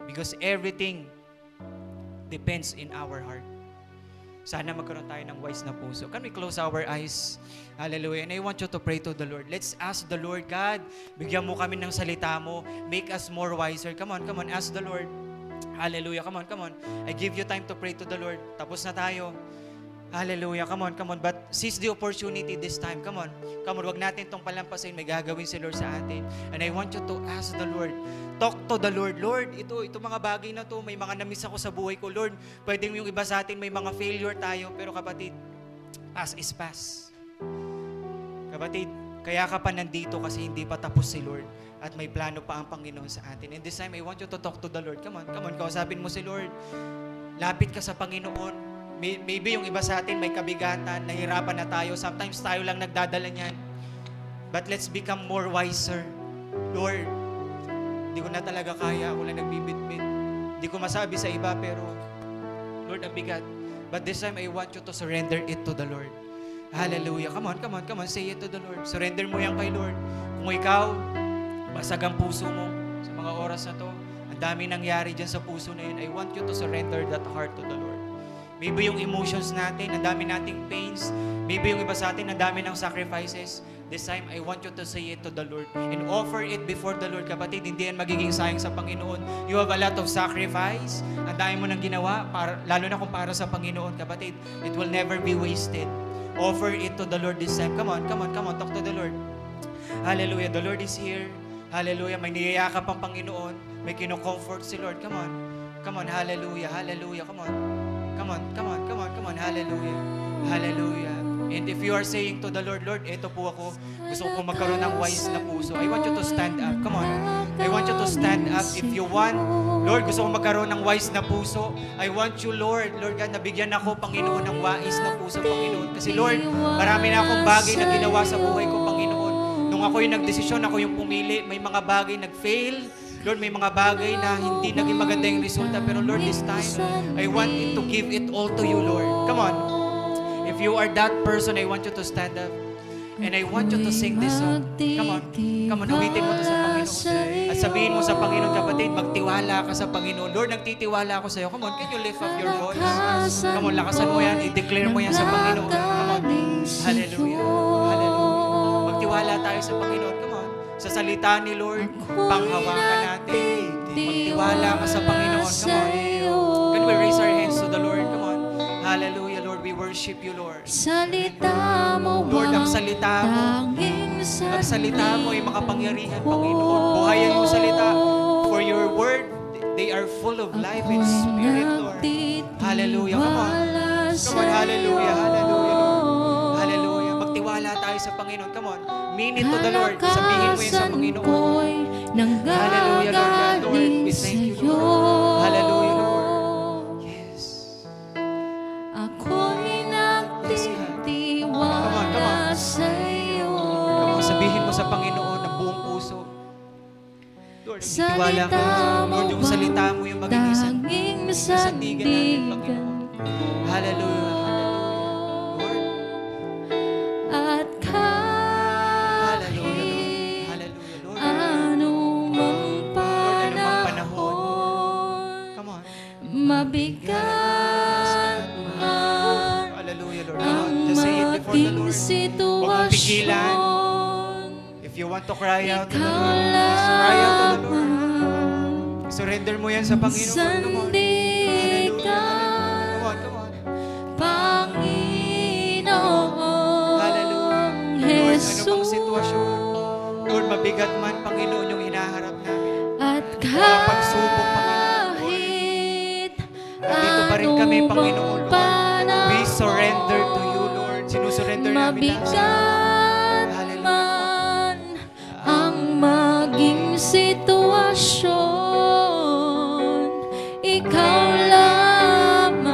Because everything depends in our heart. Sana magkaroon tayo ng wise na puso. Can we close our eyes? Hallelujah. And I want you to pray to the Lord. Let's ask the Lord, God, bigyan mo kami ng salita mo. Make us more wiser. Come on, ask the Lord. Hallelujah. Come on. I give you time to pray to the Lord. Tapos na tayo. Hallelujah. Come on. But seize the opportunity this time. Come on. Wag natin itong palampasin. May gagawin si Lord sa atin. And I want you to ask the Lord. Talk to the Lord. Lord, ito mga bagay na to, may mga namiss ako sa buhay ko. Lord, pwedeng yung iba sa atin, may mga failure tayo. Pero kapatid, past is past. Kapatid, kaya ka pa nandito kasi hindi pa tapos si Lord. At may plano pa ang Panginoon sa atin. And this time, I want you to talk to the Lord. Come on. Kausapin mo si Lord. Lapit ka sa Panginoon. Maybe yung iba sa atin may kabigatan, nahirapan na tayo. Sometimes tayo lang nagdadala niyan. But let's become more wiser. Lord, hindi ko na talaga kaya. Ako lang nagbibitbit. Hindi ko masabi sa iba, pero Lord, ang bigat. But this time, I want you to surrender it to the Lord. Hallelujah. Come on, come on, come on. Say it to the Lord. Surrender mo yan kay Lord. Kung ikaw, basag ang puso mo sa mga oras na to, ang dami nangyari dyan sa puso na yun, I want you to surrender that heart to the Lord. Maybe yung emotions natin, ang dami nating pains. Maybe yung iba sa atin, ang dami ng sacrifices. This time, I want you to say it to the Lord and offer it before the Lord. Kapatid, hindi yan magiging sayang sa Panginoon. You have a lot of sacrifice. Ang dami mo nang ginawa, lalo na kung para sa Panginoon, kapatid. It will never be wasted. Offer it to the Lord this time. Come on, come on, come on. Talk to the Lord. Hallelujah. The Lord is here. Hallelujah. May niyayakap ang Panginoon. May kino-comfort si Lord. Come on. Come on. Hallelujah. Hallelujah. Come on. Come on. Come on. Come on. Come on. Hallelujah. Hallelujah. And if you are saying to the Lord, Lord, eto po ako. Gusto ko magkaroon ng wise na puso. I want you to stand up. Come on. I want you to stand up. If you want, Lord, gusto ko magkaroon ng wise na puso. I want you, Lord, Lord God, nabigyan ako, Panginoon, ng wise na puso, Panginoon. Kasi, Lord, marami na akong bagay na ginawa sa buhay ko, Panginoon. Nung ako yung nagdesisyon, ako yung pumili, may mga bagay nag-fail. Lord, may mga bagay na hindi naging maganda yung resulta. Pero, Lord, this time, I want to give it all to you, Lord. Come on. If you are that person, I want you to stand up. And I want you to sing this song. Come on. Come on, awitin mo to sa Panginoon. At sabihin mo sa Panginoon, kapatid, magtiwala ka sa Panginoon. Lord, nagtitiwala ako sa iyo. Come on, can you lift up your voice? Come on, lakasan mo yan. I-declare mo yan sa Panginoon. Come on. Hallelujah. Hallelujah. Magtiwala tayo sa Panginoon. Come on. Sa salita ni Lord, panghawakan natin. Magtiwala ka sa Panginoon. Come on. Can we raise our hands to the Lord? Come on. Hallelujah. We worship you, Lord. Salita mo, Lord, ang salita mo, ang salita mo ay makapangyarihan, Panginoon. Buhayan mo salita. For your word, they are full of life and spirit, Lord. Hallelujah. Come on. Come on. Hallelujah. Hallelujah, Lord. Hallelujah. Magtiwala tayo sa Panginoon. Come on. Mean it to the Lord. Sabihin mo yan sa Panginoon. Hallelujah, Lord God. Lord, we thank you, Lord. Hallelujah, Lord. Ako'y nagtitiwala sa'yo. Come on, sabihin mo sa Panginoon ng buong puso. Lord, nagtitiwala ka. Lord, yung salita mo yung magiging sandigan natin, Panginoon. Hallelujah, hallelujah. Lord. At kahit Hallelujah, Lord. anumang panahon, Come on. mabigat man Hallelujah, Lord. Come ang on, just say it before the Lord. Huwag mong pigilan. sitwasyon. If you want to cry out to the Ikaw Lord, just cry out to the Lord. lamang Surrender mo yan sa Panginoon. Come on. Hallelujah, hallelujah. Come on, come on. Panginoong Hallelujah. Lord, ano Jesus. bang sitwasyon? Lord, mabigat man, Panginoon, yung hinaharap namin. At Mga pagsubok, Panginoon. Nandito pa rin kami, Panginoon, Lord. We surrender to you, Lord. Sinusurrender namin lahat sa iyo. mabigat man ang maging sitwasyon, ikaw lamang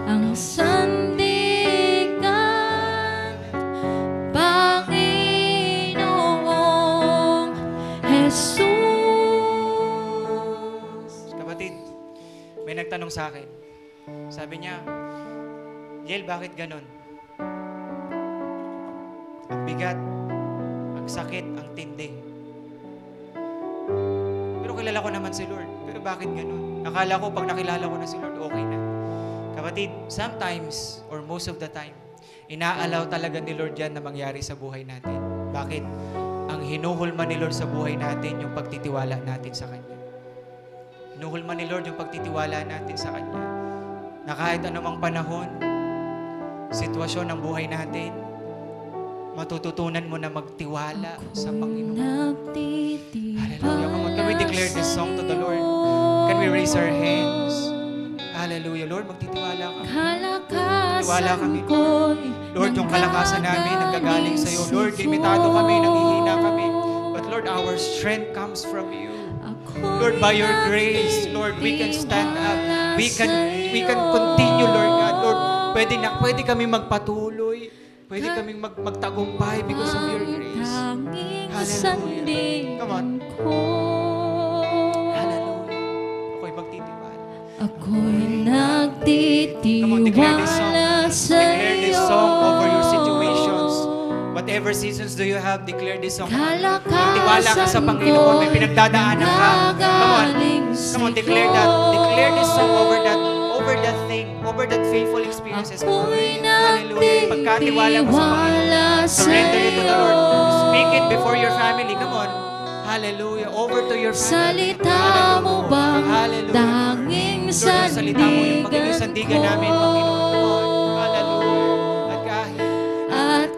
ang sandigan, Panginoong Jesus. Kapatid, may nagtanong sa akin. Sabi niya, Yel, bakit ganon? Ang bigat, ang sakit, ang tindi. Pero kilala ko naman si Lord. Pero bakit ganon? Akala ko pag nakilala ko na si Lord, okay na. Kapatid, sometimes, or most of the time, inaalaw talaga ni Lord yan na mangyari sa buhay natin. Bakit? Ang hinuhulma ni Lord sa buhay natin, yung pagtitiwala natin sa Kanya. Hinuhulma ni Lord yung pagtitiwala natin sa Kanya. Na kahit anumang panahon, sitwasyon ng buhay natin, matututunan mo na magtiwala sa Panginoon. Hallelujah. Come on, can we declare this song to the Lord? Can we raise our hands? Hallelujah. Lord, magtitiwala ka. Tiwala kami. Lord, yung kalakasan namin nanggagaling sa iyo. Lord, limitado kami, nanghihina kami. But Lord, our strength comes from you. Lord, by your grace, Lord, we can stand up. We can continue, Lord God. Lord, pwede kami magpatuloy. Pwede kaming magtagumpay because of your grace. Hallelujah. Come on. Hallelujah. Ako'y magtitiwala. Ako'y Come on, declare this song. nagtitiwala sa Declare this iyo. song over your situations. Whatever seasons do you have, declare this song. Tiwala ka sa Panginoon. May pinagdadaanan ka. Come on, declare that. Declare this song over that thing, over that faithful experiences. Ako'y Hallelujah. Pagkatiwala mo sa Panginoon. Surrender it to the Lord. Speak it before your family. Come on. Hallelujah. Over to your family. Salita mo ba Hallelujah. tanging Lord, yung salita mo yung magiging sandigan namin, Panginoon. Come on. Hallelujah. At kahit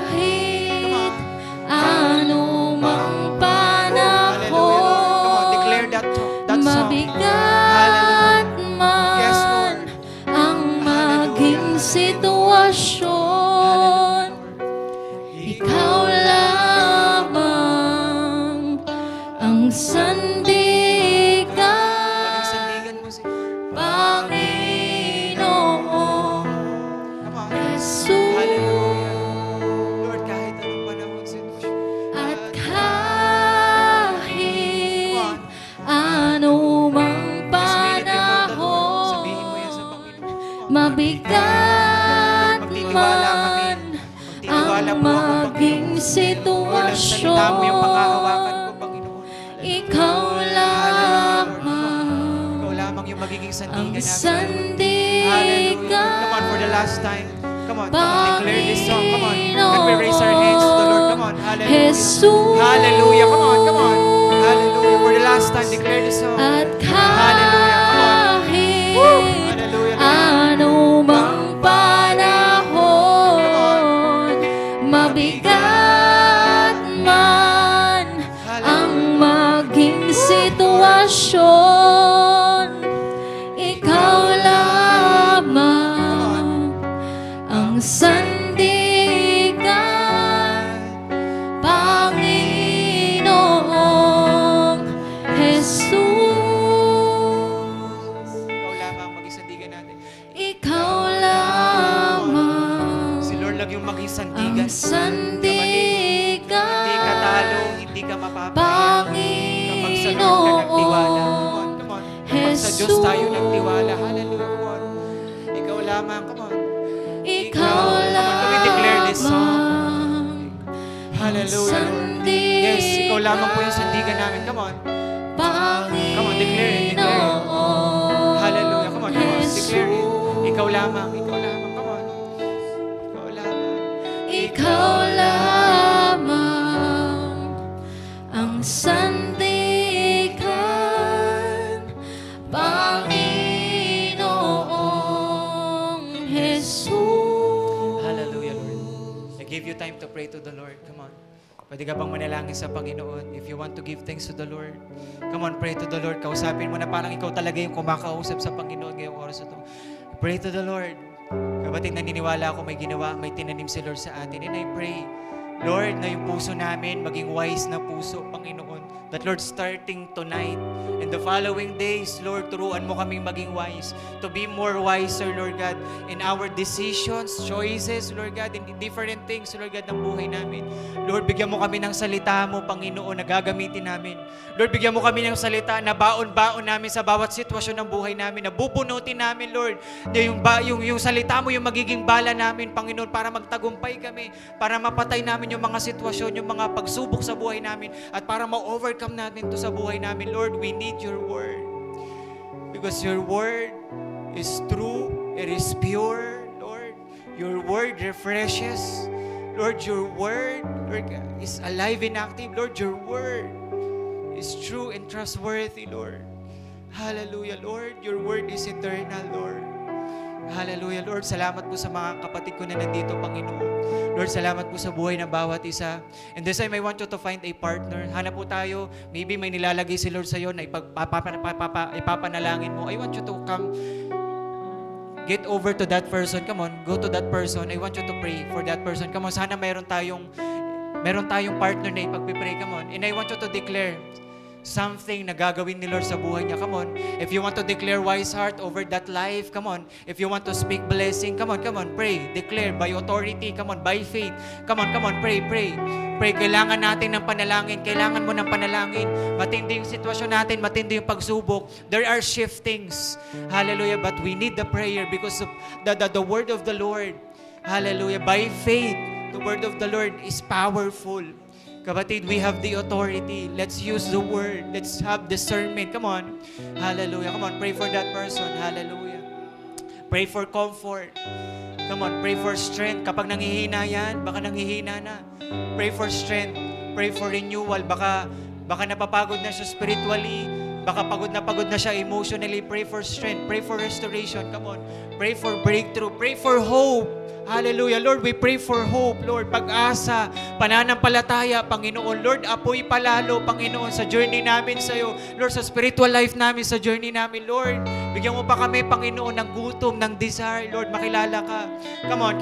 Kahit anumang Hallelujah, Lord. Come on, panahon, declare that song. mabigat Yes, man Lord. ang maging sitwasyon, ikaw lamang ang sandigan, Maging sandigan mo si Panginoon Come on. Jesus. Hallelujah. Lord, kahit anong panahon, sitwasyon. At kahit anumang panahon, Sabihin mo yan sa Panginoon. mabigat Magtitiwala kami. man Magtitiwala ang po ako, maging Panginoon. Lord, ang salita mo yung panghahawakan sitwasyon, ko, Panginoon. ikaw lamang Ikaw lamang yung magiging ang sandigan namin. Hallelujah. Come on, for the last time. Come on, declare this song. Come on. Can we raise our hands to the Lord? Come on. Hallelujah. Jesus. Hallelujah. Come on, come on. Hallelujah. For the last time, declare this song. At Hallelujah. Come on. kahit Hallelujah. anumang panahon, mabigat man ang maging sitwasyon, ikaw lamang ang sandigan, Panginoong Jesus. Ikaw lamang maging sandigan natin. Ikaw lamang Si Lord lang yung maging ang sandigan. sandigan, Hindi ka talo, hindi ka mapapaya. Kapag sa Lord ka nagtiwala. Come on, come on. Kapag sa Diyos tayo nagtiwala. Hallelujah. Come on. Ikaw lamang. Come on. Ikaw Come on, can we declare this song? lamang Hallelujah, Lord. Yes, ikaw lamang po yung sandigan namin. Come on. Come on, declare it, declare it. Hallelujah. Come on, come on. Declare it. Ikaw lamang, ikaw lamang. Come on. Ikaw lamang. Ikaw lamang ang sandigan, Panginoong Jesus. Hallelujah, Lord. I give you time to pray to the Lord. Come on. Pwede ka bang manalangin sa Panginoon? If you want to give thanks to the Lord, come on, pray to the Lord. Kausapin mo na parang ikaw talaga yung kumakausap sa Panginoon ngayong oras na ito. Pray to the Lord. Kapatid, naniniwala ako may ginawa, may tinanim si Lord sa atin. And I pray, Lord, na yung puso namin maging wise na puso, Panginoon. That Lord, starting tonight and the following days, Lord, turuan mo kaming maging wise. To be more wiser, Lord God, in our decisions, choices, Lord God, in different things, Lord God, ng buhay namin. Lord, bigyan mo kami ng salita mo, Panginoon, na gagamitin namin. Lord, bigyan mo kami ng salita na baon-baon namin sa bawat sitwasyon ng buhay namin, na bubunutin namin, Lord. Na yung salita mo, yung magiging bala namin, Panginoon, para magtagumpay kami, para mapatay namin yung mga sitwasyon, yung mga pagsubok sa buhay namin, at para ma-overcome natin to sa buhay namin. Lord, we need your word. Because your word is true, it is pure, Lord. Your word refreshes. Lord, your word, Lord, is alive and active. Lord, your word is true and trustworthy, Lord. Hallelujah, Lord. Your word is eternal, Lord. Hallelujah, Lord. Salamat po sa mga kapatid ko na nandito, Panginoon. Lord, salamat po sa buhay ng bawat isa. And this time, I want you to find a partner. Hanap po tayo. Maybe may nilalagay si Lord sa iyo na ipapanalangin mo. I want you to come. Get over to that person. Come on, go to that person. I want you to pray for that person. Come on, sana meron tayong partner na ipagpipray. Come on. And I want you to declare something na gagawin ni Lord sa buhay niya. Come on. If you want to declare wise heart over that life, come on. If you want to speak blessing, come on, pray. Declare by authority, come on, by faith. Come on, pray. Pray, kailangan natin ng panalangin. Kailangan mo ng panalangin. Matindi yung sitwasyon natin, matindi yung pagsubok. There are shiftings. Hallelujah. But we need the prayer because of the word of the Lord. Hallelujah. By faith, the word of the Lord is powerful. Kapatid, we have the authority. Let's use the word. Let's have discernment. Come on. Hallelujah. Come on, pray for that person. Hallelujah. Pray for comfort. Come on, pray for strength. Kapag nanghihina yan, baka nanghihina na. Pray for strength. Pray for renewal. Baka napapagod na siya spiritually. Baka pagod na siya emotionally. Pray for strength. Pray for restoration. Come on. Pray for breakthrough. Pray for hope. Hallelujah. Lord, we pray for hope. Lord, pag-asa, pananampalataya, Panginoon. Lord, apoy palalo, Panginoon, sa journey namin sa iyo. Lord, sa spiritual life namin, sa journey namin. Lord, bigyan mo pa kami, Panginoon, ng gutom, ng desire. Lord, makilala ka. Come on.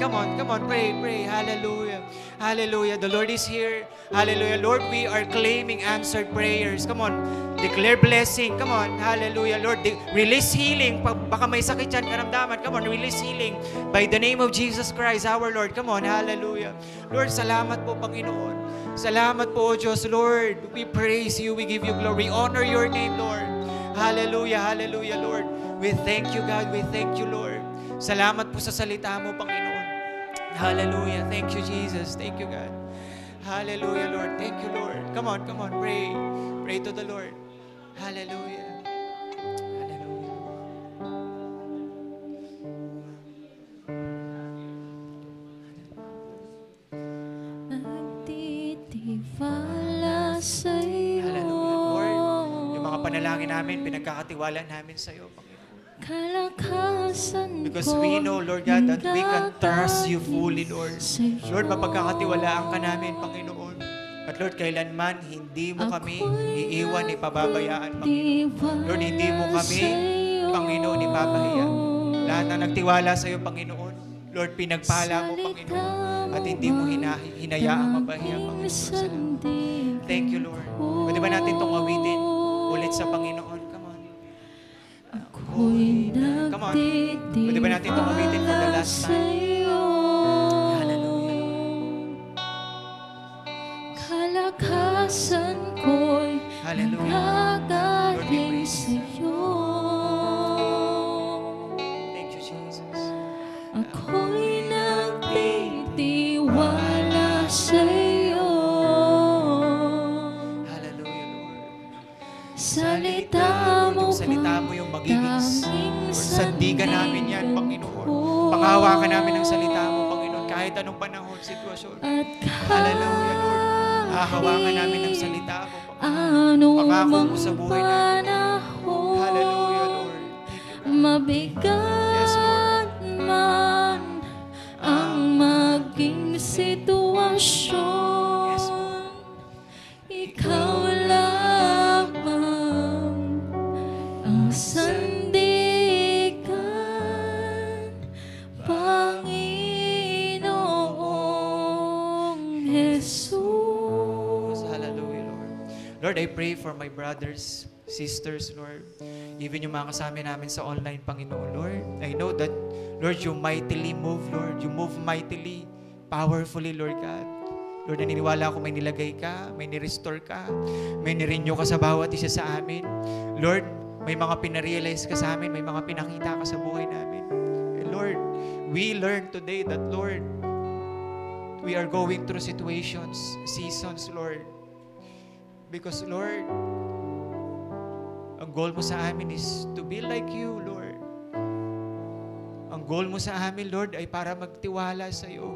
Pray. Hallelujah. Hallelujah. The Lord is here. Hallelujah. Lord, we are claiming answered prayers. Come on. Declare blessing. Come on. Hallelujah. Lord, release healing. Baka may sakit yan, karamdaman. Come on, release healing. By the name of Jesus Christ, our Lord. Come on. Hallelujah. Lord, salamat po, Panginoon. Salamat po, O Diyos. Lord, we praise you. We give you glory. We honor your name, Lord. Hallelujah. Hallelujah, Lord. We thank you, God. We thank you, Lord. Salamat po sa salita mo, Panginoon. Hallelujah. Thank you, Jesus. Thank you, God. Hallelujah, Lord. Thank you, Lord. Come on. Pray. Pray to the Lord. Hallelujah. Hallelujah. Nagtitiwala sa'yo. Hallelujah, Lord. Yung mga panalangin namin, pinagkakatiwala namin sa iyo, Panginoon. Kalakasan Because we know, Lord God, that we can trust you fully, Lord. sa'yo. Lord, mapagkakatiwalaan ka namin, Panginoon. At Lord, kailanman hindi mo kami iiwan, ipababayaan, Panginoon. Lord, hindi mo kami, Panginoon, ipapahiya. Lahat na nagtiwala sa iyo, Panginoon. Lord, pinagpala mo, Panginoon. At hindi mo hinayaang mapahiya, Panginoon. Salamat. Thank you, Lord. Pwede ba natin itong awitin ulit sa Panginoon? Come on. Ako'y Come on. Pwede ba natin itong awitin for the last time? Kalakasan ko'y Hallelujah. nagagaling sa'yo. Thank you, Jesus. Ako'y nagtitiwala sa'yo. Hallelujah, Lord. Salita mo Yung salita mo yung magiging tanging sandigan namin yan, Panginoon. Panghawakan namin ang salita mo, Panginoon, kahit anong panahon, sitwasyon. At Hallelujah, Lord. Hahawakan namin ang salita mo, Panginoon. anong Pangako mo mang sa buhay namin. panahon, Hallelujah, Lord. Thank you, God. mabigat Yes, Lord. man ang maging sitwasyon. Yes, Lord. Ikaw lamang ang sandigan, Panginoong Jesus. Hallelujah, Lord. Lord, I pray for my brothers, sisters, Lord. Even yung mga kasama namin sa online, Panginoon, Lord. I know that, Lord, you mightily move, Lord. You move mightily, powerfully, Lord God. Lord, naniniwala ako may nilagay ka, may nirestore ka, may nirenew ka sa bawat isa sa amin. Lord, may mga pinarealize ka sa amin, may mga pinakita ka sa buhay namin. And Lord, we learn today that, Lord, we are going through situations, seasons, Lord. Because, Lord, ang goal mo sa amin is to be like you, Lord. Ang goal mo sa amin, Lord, ay para magtiwala sa iyo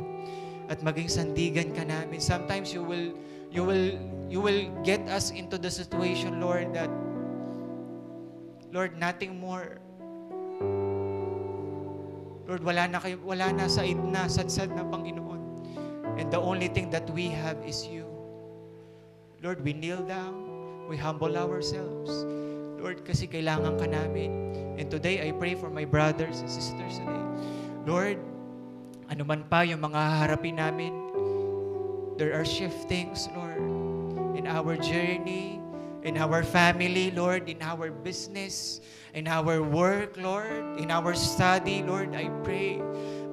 at maging sandigan ka namin. Sometimes you will get us into the situation, Lord, that, Lord, nothing more. Lord, wala na said na, sadsad na, Panginoon. And the only thing that we have is you. Lord, we kneel down, we humble ourselves. Lord, kasi kailangan ka namin. And today, I pray for my brothers and sisters today. Lord, ano man pa yung mga haharapin namin, there are shiftings, Lord, in our journey. in our family, Lord, in our business, in our work, Lord, in our study, Lord, I pray,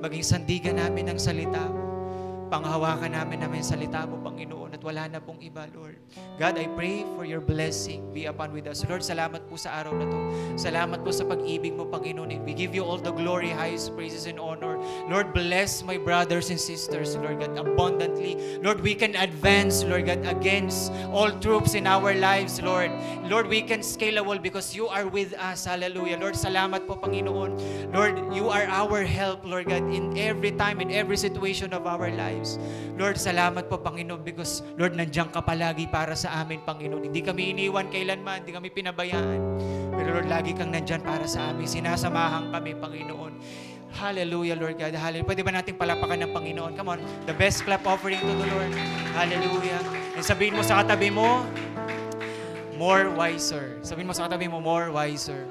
maging sandigan namin ang salita mo. Panghawakan namin ang salita mo, Panginoon, at wala na pong iba, Lord. God, I pray for your blessing be upon with us. Lord, salamat po sa araw na to. Salamat po sa pag-ibig mo, Panginoon. We give you all the glory, highest praises, and honor. Lord, bless my brothers and sisters, Lord God, abundantly. Lord, we can advance, Lord God, against all troops in our lives, Lord. Lord, we can scale a wall because you are with us. Hallelujah. Lord, salamat po, Panginoon. Lord, you are our help, Lord God, in every time, in every situation of our lives. Lord, salamat po, Panginoon, because, Lord, nandiyan ka palagi para sa amin, Panginoon. Hindi kami iniwan kailanman, hindi kami pinabayaan. Pero, Lord, lagi kang nandyan para sa amin. Sinasamahan kami, Panginoon. Hallelujah, Lord God. Hallelujah. Pwede ba nating palapakan ng Panginoon? Come on. The best clap offering to the Lord. Hallelujah. And sabihin mo sa katabi mo, more wiser. Sabihin mo sa katabi mo, more wiser.